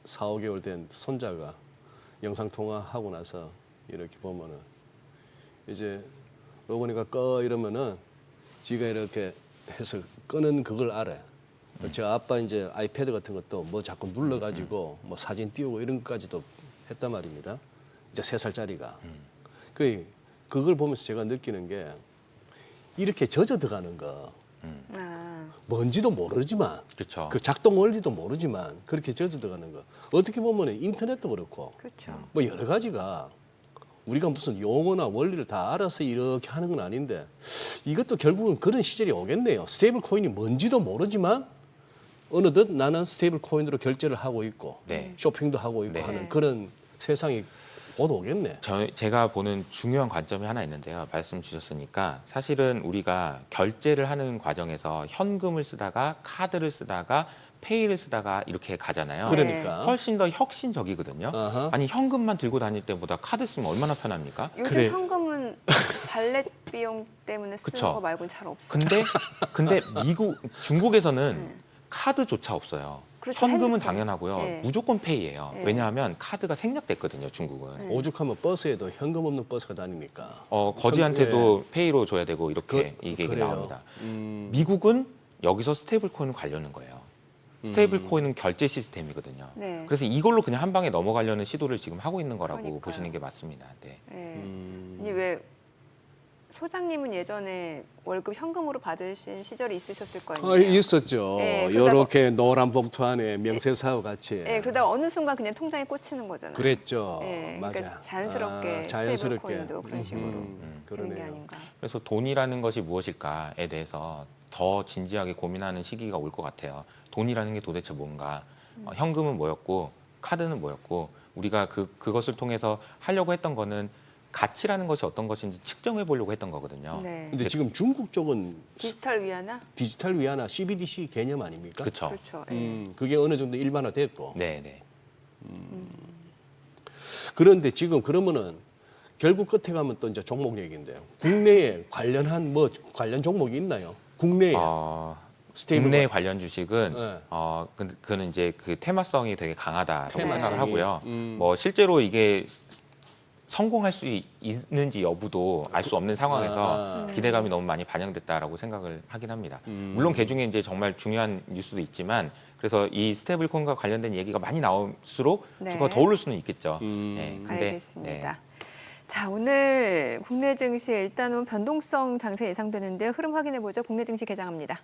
4, 5개월 된 손자가 영상 통화하고 나서 이렇게 보면은 이제 로건이가 꺼 이러면은 지가 이렇게 해서 끄는 그걸 알아. 저 아빠 이제 아이패드 같은 것도 뭐 자꾸 눌러가지고 뭐 사진 띄우고 이런 것까지도 했단 말입니다. 이제 3살짜리가. 그걸 보면서 제가 느끼는 게 이렇게 젖어 들어가는 거 아, 뭔지도 모르지만 그렇죠. 그 작동 원리도 모르지만 그렇게 젖어 들어가는 거 어떻게 보면 인터넷도 그렇고 그렇죠. 뭐 여러 가지가 우리가 무슨 용어나 원리를 다 알아서 이렇게 하는 건 아닌데 이것도 결국은 그런 시절이 오겠네요. 스테이블 코인이 뭔지도 모르지만 어느덧 나는 스테이블 코인으로 결제를 하고 있고 네. 쇼핑도 하고 있고 네. 하는 그런 세상이 곧 오겠네. 제가 보는 중요한 관점이 하나 있는데요. 말씀 주셨으니까 사실은 우리가 결제를 하는 과정에서 현금을 쓰다가 카드를 쓰다가 페이를 쓰다가 이렇게 가잖아요. 그러니까 훨씬 더 혁신적이거든요. 아하. 아니 현금만 들고 다닐 때보다 카드 쓰면 얼마나 편합니까? 요즘 그래. 현금은 발렛 비용 때문에 쓰는 그쵸. 거 말고는 잘 없어요. 근데 중국에서는 카드조차 없어요. 그렇죠. 현금은 핸드폰. 당연하고요. 네. 무조건 페이예요. 네. 왜냐하면 카드가 생략됐거든요, 중국은. 네. 오죽하면 버스에도 현금 없는 버스가 다니니까. 거지한테도 페이로 줘야 되고 이렇게 이게 그래요. 나옵니다. 미국은 여기서 스테이블 코인을 관려는 거예요. 스테이블 코인은 결제 시스템이거든요. 네. 그래서 이걸로 그냥 한 방에 넘어가려는 시도를 지금 하고 있는 거라고 그러니까요. 보시는 게 맞습니다. 네. 네. 아니 왜 소장님은 예전에 월급 현금으로 받으신 시절이 있으셨을 거 아니에요? 있었죠. 네, 그러다가- 이렇게 노란 봉투 안에 명세서하고 같이. 네, 그러다가 어느 순간 그냥 통장에 꽂히는 거잖아요. 그랬죠. 네, 맞아. 그러니까 자연스럽게 스테이블 자연스럽게. 코인도 그런 식으로 되는 게 그러네요. 아닌가. 그래서 돈이라는 것이 무엇일까에 대해서 더 진지하게 고민하는 시기가 올 것 같아요. 돈이라는 게 도대체 뭔가? 현금은 뭐였고 카드는 뭐였고 우리가 그것을 통해서 하려고 했던 거는 가치라는 것이 어떤 것인지 측정해 보려고 했던 거거든요. 네. 근데 지금 중국 쪽은 디지털 위안화? 디지털 위안화 CBDC 개념 아닙니까? 그렇죠. 그렇죠. 네. 그게 어느 정도 일반화됐고. 네, 네. 그런데 지금 그러면은 결국 끝에 가면 또 이제 종목 얘기인데요. 국내에 관련 종목이 있나요? 국내에 스테이블 국내 관련 주식은 네. 그는 이제 그 테마성이 되게 강하다라고 테마성이. 생각을 하고요. 음. 뭐 실제로 이게 성공할 수 있는지 여부도 알 수 없는 상황에서 기대감이 너무 많이 반영됐다라고 생각을 하긴 합니다. 물론 그 중에 이제 정말 중요한 뉴스도 있지만 그래서 이 스테이블 코인과 관련된 얘기가 많이 나올수록 네. 주가가 더 오를 수는 있겠죠. 네, 근데, 알겠습니다. 네. 자, 오늘 국내 증시 일단은 변동성 장세 예상되는데요. 흐름 확인해 보죠. 국내 증시 개장합니다.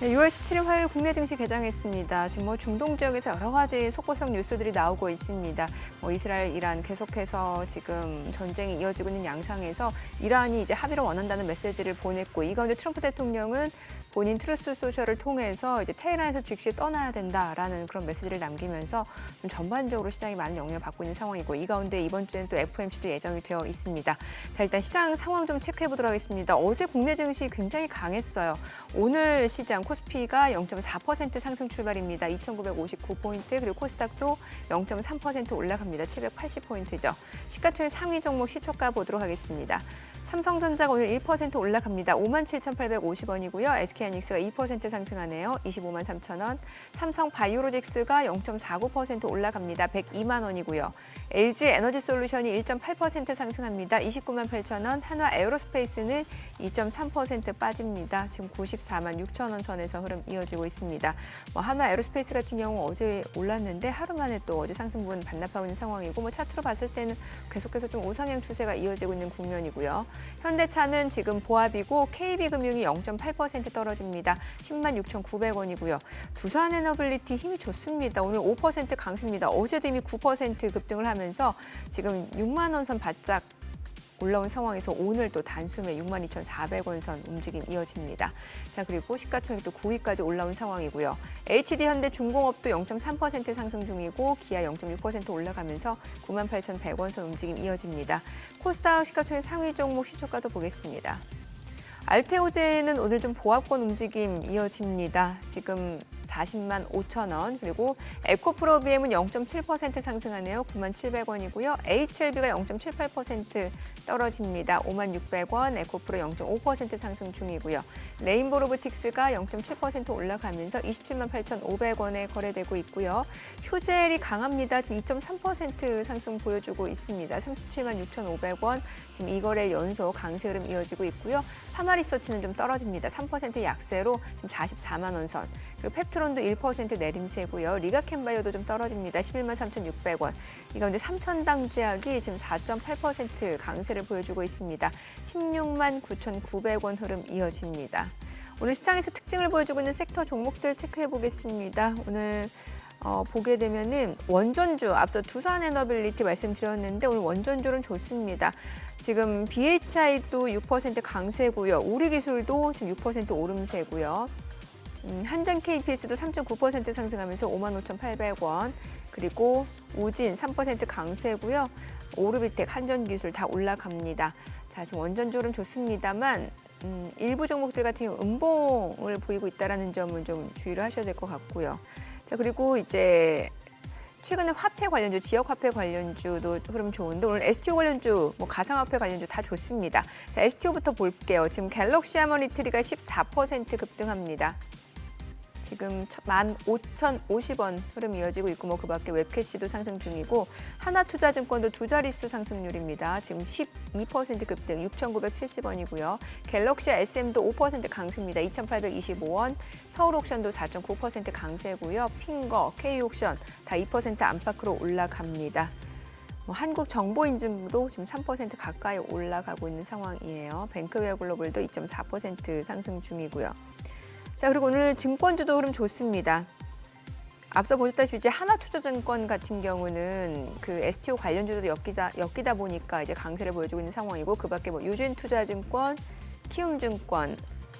네, 6월 17일 화요일 국내 증시 개장했습니다. 지금 중동 지역에서 여러 가지 속보성 뉴스들이 나오고 있습니다. 이스라엘, 이란 계속해서 지금 전쟁이 이어지고 있는 양상에서 이란이 이제 합의를 원한다는 메시지를 보냈고, 이 가운데 트럼프 대통령은 본인 트루스 소셜을 통해서 이제 테헤란에서 즉시 떠나야 된다라는 그런 메시지를 남기면서 좀 전반적으로 시장이 많은 영향을 받고 있는 상황이고, 이 가운데 이번 주에는 또 FOMC도 예정이 되어 있습니다. 자, 일단 시장 상황 좀 체크해 보도록 하겠습니다. 어제 국내 증시 굉장히 강했어요. 오늘 시장 코스피가 0.4% 상승 출발입니다. 2,959포인트, 그리고 코스닥도 0.3% 올라갑니다. 780포인트죠. 시가총액 상위 종목 시초가 보도록 하겠습니다. 삼성전자가 오늘 1% 올라갑니다. 57,850원이고요. SK하이닉스가 2% 상승하네요. 25만 3천원. 삼성바이오로직스가 0.49% 올라갑니다. 102만 원이고요. LG에너지솔루션이 1.8% 상승합니다. 29만 8천원. 한화에어로스페이스는 2.3% 빠집니다. 지금 94만 6천 원 선에서 흐름 이어지고 있습니다. 한화에어로스페이스 같은 경우 어제 올랐는데 하루 만에 또 어제 상승분 반납하고 있는 상황이고, 차트로 봤을 때는 계속해서 좀 우상향 추세가 이어지고 있는 국면이고요. 현대차는 지금 보합이고 KB금융이 0.8% 떨어집니다. 10만 6,900원이고요. 두산에너빌리티 힘이 좋습니다. 오늘 5% 강세입니다. 어제도 이미 9% 급등을 하면서 지금 6만 원 선 바짝 올라온 상황에서 오늘 또 단숨에 62,400원 선 움직임 이어집니다. 자, 그리고 시가총액도 9위까지 올라온 상황이고요. HD현대중공업도 0.3% 상승 중이고, 기아 0.6% 올라가면서 98,100원 선 움직임 이어집니다. 코스닥 시가총액 상위 종목 시초가도 보겠습니다. 알테오제는 오늘 좀 보합권 움직임 이어집니다. 지금 40만 5천 원, 그리고 에코프로비엠은 0.7% 상승하네요. 9만 700원이고요. HLB가 0.78% 떨어집니다. 5만 600원, 에코프로 0.5% 상승 중이고요. 레인보로보틱스가 0.7% 올라가면서 27만 8,500원에 거래되고 있고요. 휴젤이 강합니다. 지금 2.3% 상승 보여주고 있습니다. 37만 6,500원, 지금 2거래 연속 강세 흐름 이어지고 있고요. 파마리서치는 좀 떨어집니다. 3% 약세로 지금 44만 원 선. 그리고 펩트론도 1% 내림세고요. 리가캔바이오도 좀 떨어집니다. 11만 3,600원. 이 가운데 삼천당제약이 지금 4.8% 강세를 보여주고 있습니다. 16만 9,900원 흐름 이어집니다. 오늘 시장에서 특징을 보여주고 있는 섹터 종목들 체크해 보겠습니다. 오늘 보게 되면은 원전주, 앞서 두산에너빌리티 말씀드렸는데 오늘 원전주는 좋습니다. 지금 BHI도 6% 강세고요. 우리기술도 지금 6% 오름세고요. 한전 KPS도 3.9% 상승하면서 55,800원. 그리고 우진 3% 강세고요. 오르비텍, 한전기술 다 올라갑니다. 자, 지금 원전주는 좋습니다만 일부 종목들 같은 경우 음봉을 보이고 있다는 점은 좀 주의를 하셔야 될 것 같고요. 자, 그리고 이제 최근에 화폐 관련주, 지역 화폐 관련주도 흐름 좋은데 오늘 STO 관련주, 가상화폐 관련주 다 좋습니다. 자, STO부터 볼게요. 지금 갤럭시 하모니트리가 14% 급등합니다. 지금 15,050원 흐름 이어지고 있고, 그 밖에 웹캐시도 상승 중이고, 하나투자증권도 두 자릿수 상승률입니다. 지금 12% 급등 6,970원이고요. 갤럭시 SM도 5% 강세입니다. 2,825원. 서울옥션도 4.9% 강세고요. 핑거, K옥션 다 2% 안팎으로 올라갑니다. 한국정보인증도 지금 3% 가까이 올라가고 있는 상황이에요. 뱅크웨어 글로벌도 2.4% 상승 중이고요. 자, 그리고 오늘 증권주도 흐름 좋습니다. 앞서 보셨다시피 이제 하나투자증권 같은 경우는 그 STO 관련주도 엮이다 보니까 이제 강세를 보여주고 있는 상황이고, 그 밖에 유진투자증권, 키움증권,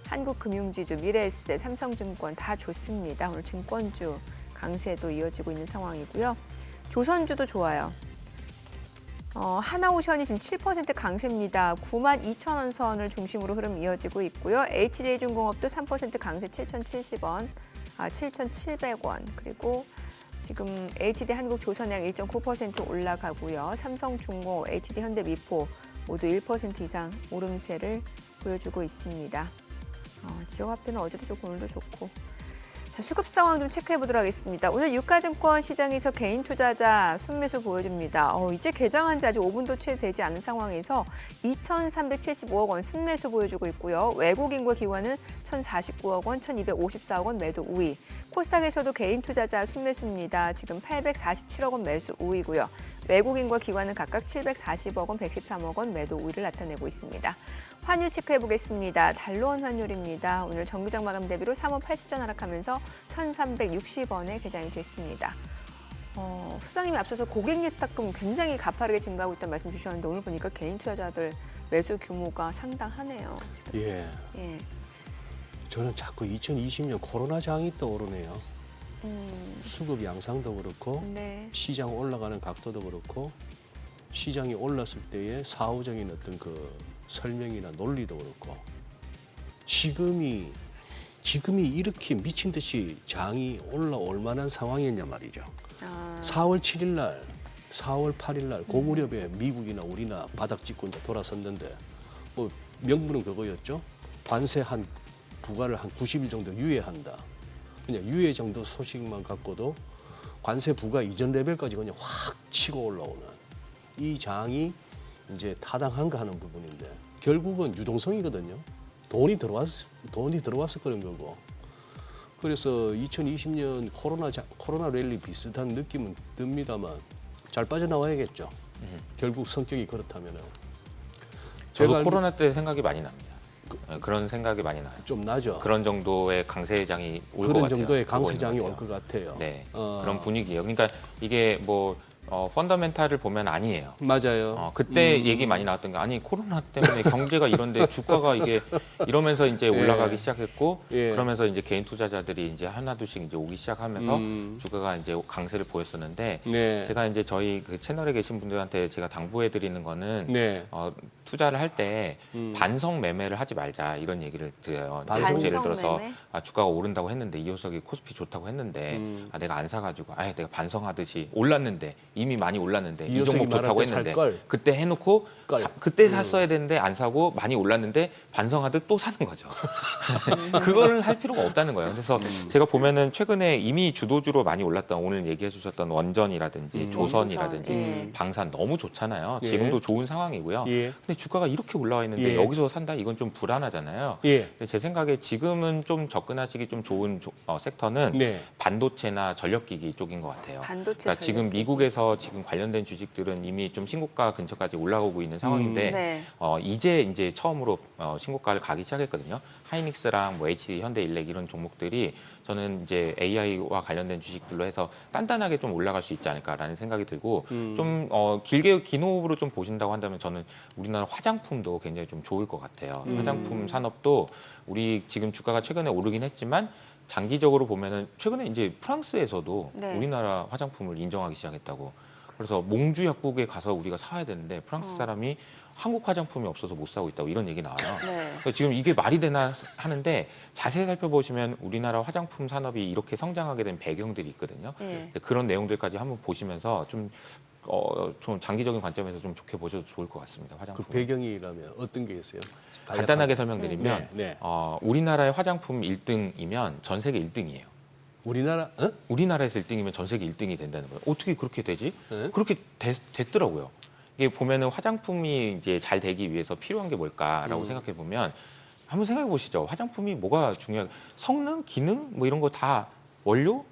한국금융지주, 미래에셋, 삼성증권 다 좋습니다. 오늘 증권주 강세도 이어지고 있는 상황이고요. 조선주도 좋아요. 하나오션이 지금 7% 강세입니다. 92,000원 선을 중심으로 흐름 이어지고 있고요. HJ중공업도 3% 강세 7,070원, 7,700원. 그리고 지금 HD한국조선해양 1.9% 올라가고요. 삼성중공, HD현대미포 모두 1% 이상 오름세를 보여주고 있습니다. 지역화폐는 어제도 좋고 오늘도 좋고. 자, 수급 상황 좀 체크해 보도록 하겠습니다. 오늘 유가증권 시장에서 개인 투자자 순매수 보여줍니다. 이제 개장한 지 아직 5분도 채 되지 않은 상황에서 2,375억 원 순매수 보여주고 있고요. 외국인과 기관은 1,049억 원, 1,254억 원 매도 우위. 코스닥에서도 개인 투자자 순매수입니다. 지금 847억 원 매수 우위고요. 외국인과 기관은 각각 740억 원, 113억 원 매도 우위를 나타내고 있습니다. 환율 체크해 보겠습니다. 달러원 환율입니다. 오늘 정규장 마감 대비로 3원 80전 하락하면서 1,360원에 개장이 됐습니다. 수장님이 앞서서 고객 예탁금 굉장히 가파르게 증가하고 있다는 말씀 주셨는데 오늘 보니까 개인 투자자들 매수 규모가 상당하네요. 지금. 예. 저는 자꾸 2020년 코로나 장이 떠오르네요. 수급 양상도 그렇고 네. 시장 올라가는 각도도 그렇고 시장이 올랐을 때의 사후적인 어떤 그 설명이나 논리도 그렇고 지금이 이렇게 미친 듯이 장이 올라올 만한 상황이었냐 말이죠. 4월 7일 날, 4월 8일 날 그 무렵에 미국이나 우리나 바닥 찍고 이제 돌아섰는데 뭐 명분은 그거였죠. 관세 부과를 한 90일 정도 유예한다. 그냥 유예 정도 소식만 갖고도 관세 부과 이전 레벨까지 그냥 확 치고 올라오는 이 장이 이제 타당한가 하는 부분인데 결국은 유동성이거든요. 돈이 들어왔을 거는 거고. 그래서 2020년 코로나 랠리 비슷한 느낌은 듭니다만 잘 빠져나와야겠죠. 결국 성격이 그렇다면은. 저도 코로나 때 생각이 많이 납니다. 그런 생각이 많이 나요. 좀 나죠. 그런 정도의 강세장이 올 것 같아요. 그런 정도의 그거 강세장이 있는 올 것 같아요. 네, 그런 분위기예요. 그러니까 이게 뭐 펀더멘탈을 보면 아니에요. 맞아요. 그때 얘기 많이 나왔던 게 아니 코로나 때문에 경제가 이런데 주가가 이게 이러면서 이제 올라가기 시작했고 예. 그러면서 이제 개인 투자자들이 이제 하나둘씩 이제 오기 시작하면서 주가가 이제 강세를 보였었는데 네. 제가 이제 저희 그 채널에 계신 분들한테 제가 당부해 드리는 거는 네. 투자를 할 때 반성 매매를 하지 말자 이런 얘기를 드려요. 반성 예를 들어서 매매? 주가가 오른다고 했는데 이 녀석이 코스피 좋다고 했는데 내가 안 사가지고 내가 반성하듯이 올랐는데 이미 많이 올랐는데 이 녀석이 종목 좋다고 말할 때살 했는데 걸. 그때 해놓고 걸. 그때 샀어야 되는데 안 사고 많이 올랐는데 반성하듯 또 사는 거죠. 그걸 할 필요가 없다는 거예요. 그래서 제가 보면은 최근에 이미 주도주로 많이 올랐던 오늘 얘기해 주셨던 원전이라든지 조선이라든지 예. 방산 너무 좋잖아요. 예. 지금도 좋은 상황이고요. 예. 근데 주가가 이렇게 올라와 있는데 예. 여기서 산다 이건 좀 불안하잖아요. 예. 근데 제 생각에 지금은 좀 접근하시기 좀 좋은 섹터는 네. 반도체나 전력기기 쪽인 것 같아요. 반도체 그러니까 지금 전력기기. 미국에서 지금 관련된 주식들은 이미 좀 신고가 근처까지 올라오고 있는 상황인데 네. 이제 처음으로 신고가를 가기 시작했거든요. 하이닉스랑 뭐 HD, 현대일렉 이런 종목들이 저는 이제 AI와 관련된 주식들로 해서 단단하게 좀 올라갈 수 있지 않을까라는 생각이 들고 좀 길게 긴 호흡으로 좀 보신다고 한다면 저는 우리나라 화장품도 굉장히 좀 좋을 것 같아요. 화장품 산업도 우리 지금 주가가 최근에 오르긴 했지만 장기적으로 보면은 최근에 이제 프랑스에서도 네. 우리나라 화장품을 인정하기 시작했다고. 그래서 몽주 약국에 가서 우리가 사야 되는데 프랑스 사람이 한국 화장품이 없어서 못 사고 있다고 이런 얘기 나와요. 네. 그래서 지금 이게 말이 되나 하는데 자세히 살펴보시면 우리나라 화장품 산업이 이렇게 성장하게 된 배경들이 있거든요. 예. 그런 내용들까지 한번 보시면서 좀 장기적인 관점에서 좀 좋게 보셔도 좋을 것 같습니다. 그 화장품. 배경이라면 어떤 게 있어요? 간단하게 설명드리면 네. 우리나라의 화장품 1등이면 전 세계 1등이에요. 우리나라에서 1등이면 전 세계 1등이 된다는 거예요. 어떻게 그렇게 되지? 네? 그렇게 됐더라고요. 이게 보면은 화장품이 이제 잘 되기 위해서 필요한 게 뭘까라고 생각해 보면 한번 생각해 보시죠. 화장품이 뭐가 중요한 성능, 기능 뭐 이런 거 다 원료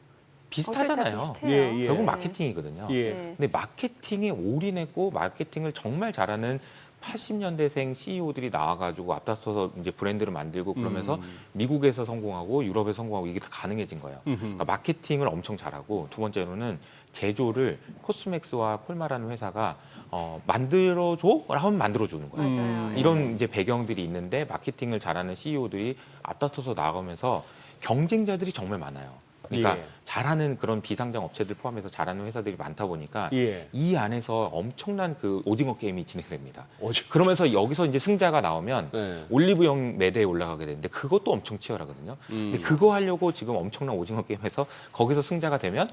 비슷하잖아요. 어차피 다 비슷해요. 예, 예. 결국 마케팅이거든요. 예. 네. 근데 마케팅에 올인했고 마케팅을 정말 잘하는 80년대생 CEO들이 나와가지고 앞다퉈서 이제 브랜드를 만들고 그러면서 미국에서 성공하고 유럽에서 성공하고 이게 다 가능해진 거예요. 그러니까 마케팅을 엄청 잘하고 두 번째로는 제조를 코스맥스와 콜마라는 회사가 만들어줘? 하면 만들어주는 거예요. 맞아요. 이런 이제 배경들이 있는데 마케팅을 잘하는 CEO들이 앞다퉈서 나가면서 경쟁자들이 정말 많아요. 그러니까 예. 잘하는 그런 비상장 업체들 포함해서 잘하는 회사들이 많다 보니까 예. 이 안에서 엄청난 그 오징어 게임이 진행됩니다. 오징어. 그러면서 여기서 이제 승자가 나오면 네. 올리브영 매대에 올라가게 되는데 그것도 엄청 치열하거든요. 근데 그거 하려고 지금 엄청난 오징어 게임에서 거기서 승자가 되면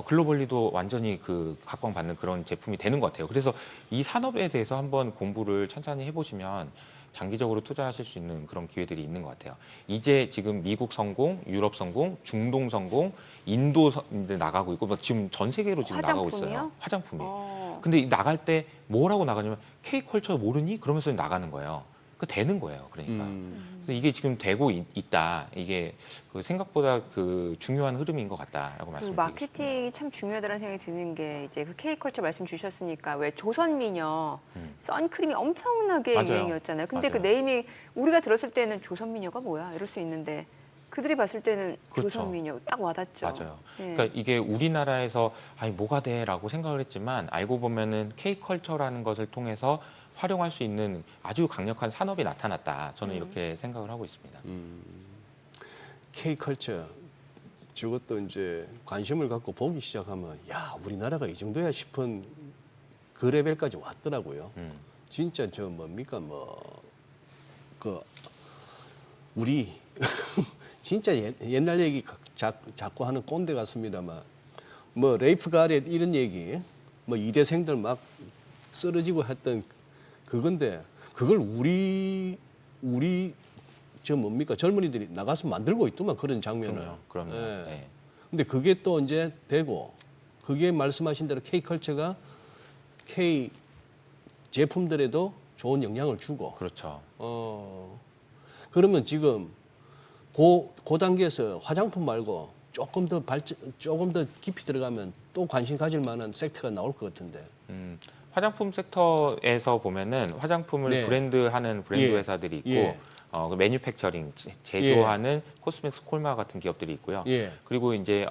글로벌리도 완전히 그 각광받는 그런 제품이 되는 것 같아요. 그래서 이 산업에 대해서 한번 공부를 천천히 해보시면 장기적으로 투자하실 수 있는 그런 기회들이 있는 것 같아요. 이제 지금 미국 성공, 유럽 성공, 중동 성공, 인도 이제 나가고 있고 지금 전 세계로 지금 나가고 화장품이요? 있어요. 화장품이. 어. 근데 나갈 때 뭐라고 나가냐면 K컬처 모르니? 그러면서 나가는 거예요. 그 되는 거예요. 그러니까 그래서 이게 지금 되고 있다. 이게 그 생각보다 그 중요한 흐름인 것 같다라고 그 말씀드리겠습니다. 마케팅이 참 중요하다는 생각이 드는 게 이제 그 K컬처 말씀 주셨으니까 왜 조선미녀 선크림이 엄청나게 맞아요. 유행이었잖아요. 근데 그 맞아요. 네이밍 우리가 들었을 때는 조선미녀가 뭐야 이럴 수 있는데 그들이 봤을 때는 그렇죠. 조선미녀 딱 와닿죠. 맞아요. 예. 그러니까 이게 우리나라에서 아니 뭐가 돼라고 생각을 했지만 알고 보면은 K컬처라는 것을 통해서 활용할 수 있는 아주 강력한 산업이 나타났다. 저는 이렇게 생각을 하고 있습니다. K컬처 저것도 이제 관심을 갖고 보기 시작하면 야 우리나라가 이 정도야 싶은 그 레벨까지 왔더라고요. 진짜 저 뭡니까 그 우리 진짜 옛날 얘기 자꾸 하는 꼰대 같습니다만 뭐 레이프 가렛 이런 얘기 뭐 이대생들 막 쓰러지고 했던 그건데 그걸 우리 저 뭡니까 젊은이들이 나가서 만들고 있더만 그런 장면을. 그럼요. 예. 네. 근데 그게 또 이제 되고 그게 말씀하신 대로 K컬처가 K 제품들에도 좋은 영향을 주고. 그렇죠. 그러면 지금 그 단계에서 화장품 말고 조금 더 깊이 들어가면 또 관심 가질 만한 섹터가 나올 것 같은데. 화장품 섹터에서 보면은 화장품을 네. 브랜드하는 브랜드 예. 회사들이 있고 예. 그 매뉴팩처링 제조하는 코스메틱 콜마 같은 기업들이 있고요. 예. 그리고 이제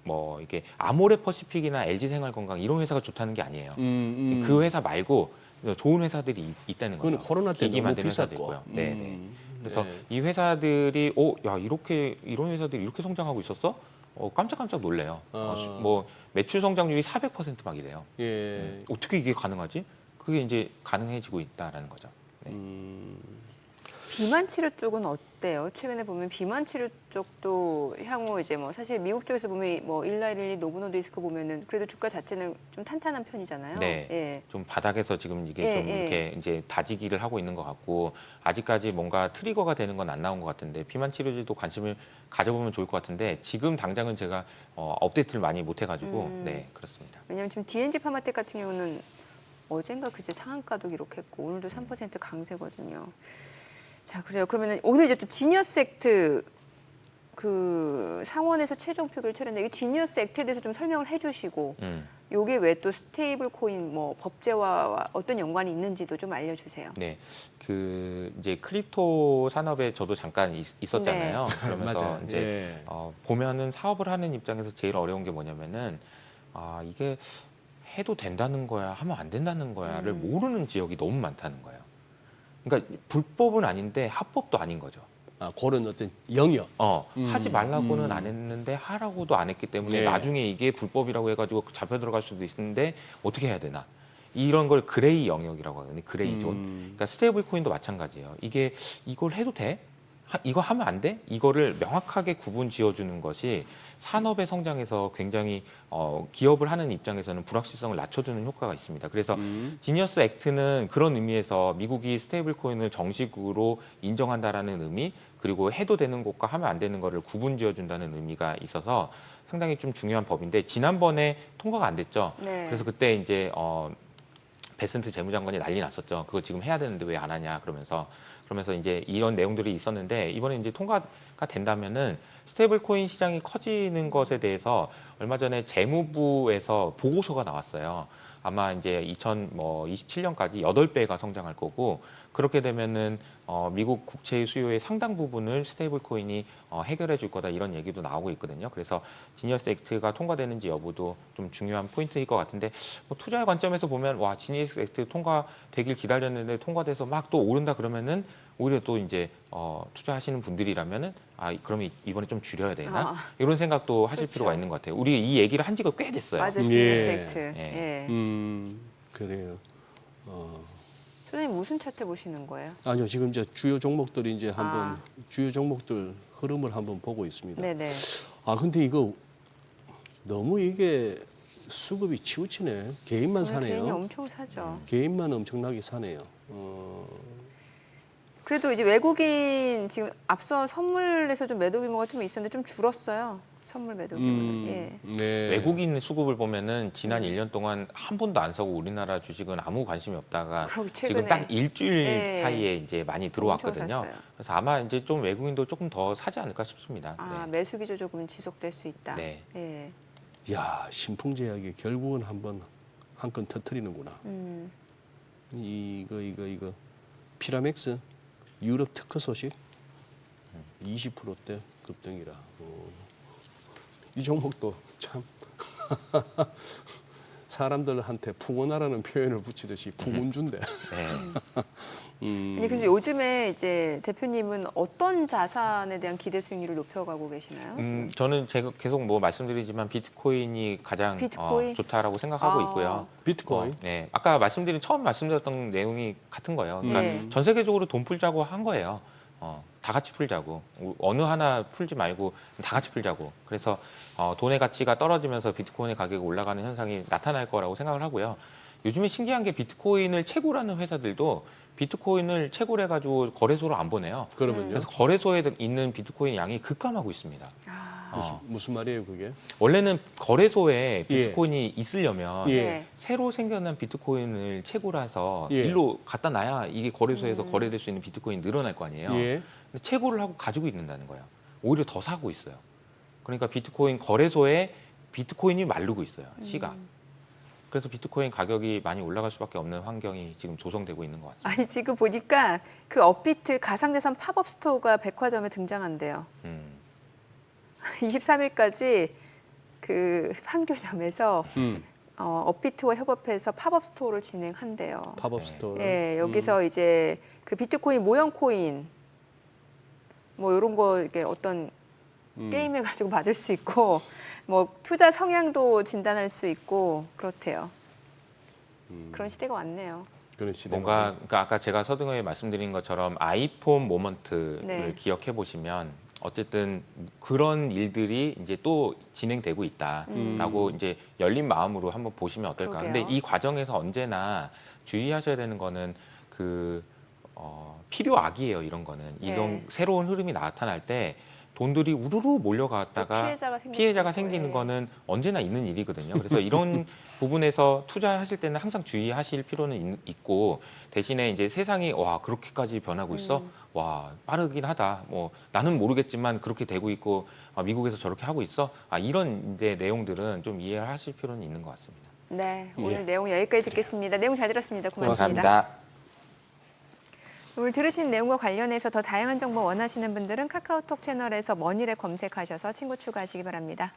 뭐 이게 아모레퍼시픽이나 LG생활건강 이런 회사가 좋다는 게 아니에요. 그 회사 말고 좋은 회사들이 있다는 거죠. 그건 코로나 때 기기 너무 만드는 회사도 비쌌고. 있고요. 네. 그래서 네. 이 회사들이 야 이런 회사들이 이렇게 성장하고 있었어? 깜짝깜짝 놀래요. 뭐 매출 성장률이 400% 막 이래요. 예. 어떻게 이게 가능하지? 그게 이제 가능해지고 있다라는 거죠. 네. 비만 치료 쪽은 어때요? 최근에 보면 비만 치료 쪽도 향후 이제 뭐 사실 미국 쪽에서 보면 뭐 일라일리 노브노디스크 보면은 그래도 주가 자체는 좀 탄탄한 편이잖아요. 네. 예. 좀 바닥에서 지금 이게 예, 좀 예. 이렇게 이제 다지기를 하고 있는 것 같고 아직까지 뭔가 트리거가 되는 건 안 나온 것 같은데 비만 치료제도 관심을 가져보면 좋을 것 같은데 지금 당장은 제가 업데이트를 많이 못 해가지고 네 그렇습니다. 왜냐하면 지금 D&D 파마텍 같은 경우는 어젠가 그제 상한가도 기록했고 오늘도 3% 강세거든요. 자 그래요. 그러면 오늘 이제 또 지니어스 액트 그 상원에서 최종 표결을 치렀는데 이 지니어스 액트에 대해서 좀 설명을 해주시고 요게 왜 또 스테이블 코인 뭐 법제화와 어떤 연관이 있는지도 좀 알려주세요. 네, 그 이제 크립토 산업에 저도 잠깐 있었잖아요. 그러면서 맞아요. 이제 예. 보면은 사업을 하는 입장에서 제일 어려운 게 뭐냐면은 이게 해도 된다는 거야, 하면 안 된다는 거야를 모르는 지역이 너무 많다는 거예요. 그러니까 불법은 아닌데 합법도 아닌 거죠. 그런 어떤 영역. 하지 말라고는 안 했는데 하라고도 안 했기 때문에 네. 나중에 이게 불법이라고 해가지고 잡혀 들어갈 수도 있는데 어떻게 해야 되나? 이런 걸 그레이 영역이라고 하거든요. 그레이 존. 그러니까 스테이블 코인도 마찬가지예요. 이걸 해도 돼? 이거 하면 안 돼? 이거를 명확하게 구분 지어주는 것이 산업의 성장에서 굉장히 기업을 하는 입장에서는 불확실성을 낮춰주는 효과가 있습니다. 그래서 지니어스 액트는 그런 의미에서 미국이 스테이블 코인을 정식으로 인정한다라는 의미 그리고 해도 되는 것과 하면 안 되는 거를 구분 지어준다는 의미가 있어서 상당히 좀 중요한 법인데 지난번에 통과가 안 됐죠. 네. 그래서 그때 이제 베센트 재무장관이 난리 났었죠. 그거 지금 해야 되는데 왜 안 하냐 그러면서 이제 이런 내용들이 있었는데 이번에 이제 통과가 된다면은 스테이블 코인 시장이 커지는 것에 대해서 얼마 전에 재무부에서 보고서가 나왔어요. 아마 이제 2027년까지 8배가 성장할 거고 그렇게 되면은 미국 국채의 수요의 상당 부분을 스테이블 코인이 해결해 줄 거다 이런 얘기도 나오고 있거든요. 그래서 지니어스 액트가 통과되는지 여부도 좀 중요한 포인트일 것 같은데 뭐 투자의 관점에서 보면 와 지니어스 액트 통과되길 기다렸는데 통과돼서 막 또 오른다 그러면은 오히려 또 이제 투자하시는 분들이라면은 그러면 이번에 좀 줄여야 되나 이런 생각도 하실 그렇죠. 필요가 있는 것 같아요. 우리 이 얘기를 한 지가 꽤 됐어요. 맞아 예. 지니어스 액트. 예. 예. 그래요. 소장님 무슨 차트 보시는 거예요? 아니요, 지금 이제 주요 종목들이 이제 한번 주요 종목들 흐름을 한번 보고 있습니다. 네네. 근데 이거 너무 이게 수급이 치우치네. 개인만 오늘 사네요. 개인이 엄청 사죠. 개인만 엄청나게 사네요. 그래도 이제 외국인 지금 앞서 선물에서 좀 매도 규모가 좀 있었는데 좀 줄었어요. 선물 매도 음. 규모는. 예. 네. 외국인 수급을 보면은 지난 1년 동안 한 번도 안 사고 우리나라 주식은 아무 관심이 없다가 그러고 지금 최근에 딱 일주일 예. 사이에 이제 많이 엄청 들어왔거든요. 샀어요. 그래서 아마 이제 좀 외국인도 조금 더 사지 않을까 싶습니다. 아, 네. 매수 기조 조금 지속될 수 있다. 네. 예. 야, 신풍제약이 결국은 한번 한 건 터트리는구나. 이거 피라맥스 유럽 특허 소식 20%대 급등이라. 이 종목도 참 사람들한테 풍원하라는 표현을 붙이듯이 풍운주인데. 네. 아니 그래서 요즘에 이제 대표님은 어떤 자산에 대한 기대 수익률을 높여가고 계시나요? 지금? 저는 제가 계속 뭐 말씀드리지만 비트코인이 가장 비트코인? 좋다라고 생각하고 아. 있고요. 비트코인. 네, 아까 처음 말씀드렸던 내용이 같은 거예요. 그러니까 네. 전 세계적으로 돈 풀자고 한 거예요. 다 같이 풀자고. 어느 하나 풀지 말고 다 같이 풀자고. 그래서 돈의 가치가 떨어지면서 비트코인의 가격이 올라가는 현상이 나타날 거라고 생각을 하고요. 요즘에 신기한 게 비트코인을 채굴하는 회사들도 비트코인을 채굴해가지고 거래소로 안 보내요. 그러면요? 그래서 거래소에 있는 비트코인 양이 급감하고 있습니다. 아, 무슨 말이에요, 그게? 원래는 거래소에 비트코인이 있으려면 예. 네. 새로 생겨난 비트코인을 채굴해서 예. 일로 갖다 놔야 이게 거래소에서 거래될 수 있는 비트코인이 늘어날 거 아니에요. 예. 근데 채굴을 하고 가지고 있는다는 거예요. 오히려 더 사고 있어요. 그러니까 비트코인 거래소에 비트코인이 마르고 있어요. 시가. 그래서 비트코인 가격이 많이 올라갈 수밖에 없는 환경이 지금 조성되고 있는 것 같습니다. 아니 지금 보니까 그 업비트 가상자산 팝업 스토어가 백화점에 등장한대요. 23일까지 그 판교점에서 업비트와 협업해서 팝업 스토어를 진행한대요. 팝업 스토어. 예, 여기서 이제 그 비트코인 모형 코인 뭐 이런 거 이렇게 어떤 게임해 가지고 받을 수 있고 뭐 투자 성향도 진단할 수 있고 그렇대요. 그런 시대가 왔네요. 그런 시대가 뭔가 그러니까 아까 제가 서두에 말씀드린 것처럼 아이폰 모먼트를 네. 기억해 보시면 어쨌든 그런 일들이 이제 또 진행되고 있다라고 이제 열린 마음으로 한번 보시면 어떨까. 그러게요. 근데 이 과정에서 언제나 주의하셔야 되는 거는 그 필요악이에요. 이런 거는 이런 네. 새로운 흐름이 나타날 때 돈들이 우르르 몰려갔다가 피해자가 생길 생기는 거예요. 거는 언제나 있는 일이거든요. 그래서 이런 부분에서 투자하실 때는 항상 주의하실 필요는 있고 대신에 이제 세상이 와 그렇게까지 변하고 있어 와 빠르긴 하다. 뭐 나는 모르겠지만 그렇게 되고 있고 미국에서 저렇게 하고 있어. 이런 이제 내용들은 좀 이해하실 필요는 있는 것 같습니다. 네, 오늘 예. 내용 여기까지 듣겠습니다. 내용 잘 들었습니다. 고맙습니다. 감사합니다. 오늘 들으신 내용과 관련해서 더 다양한 정보 원하시는 분들은 카카오톡 채널에서 머니랩 검색하셔서 친구 추가하시기 바랍니다.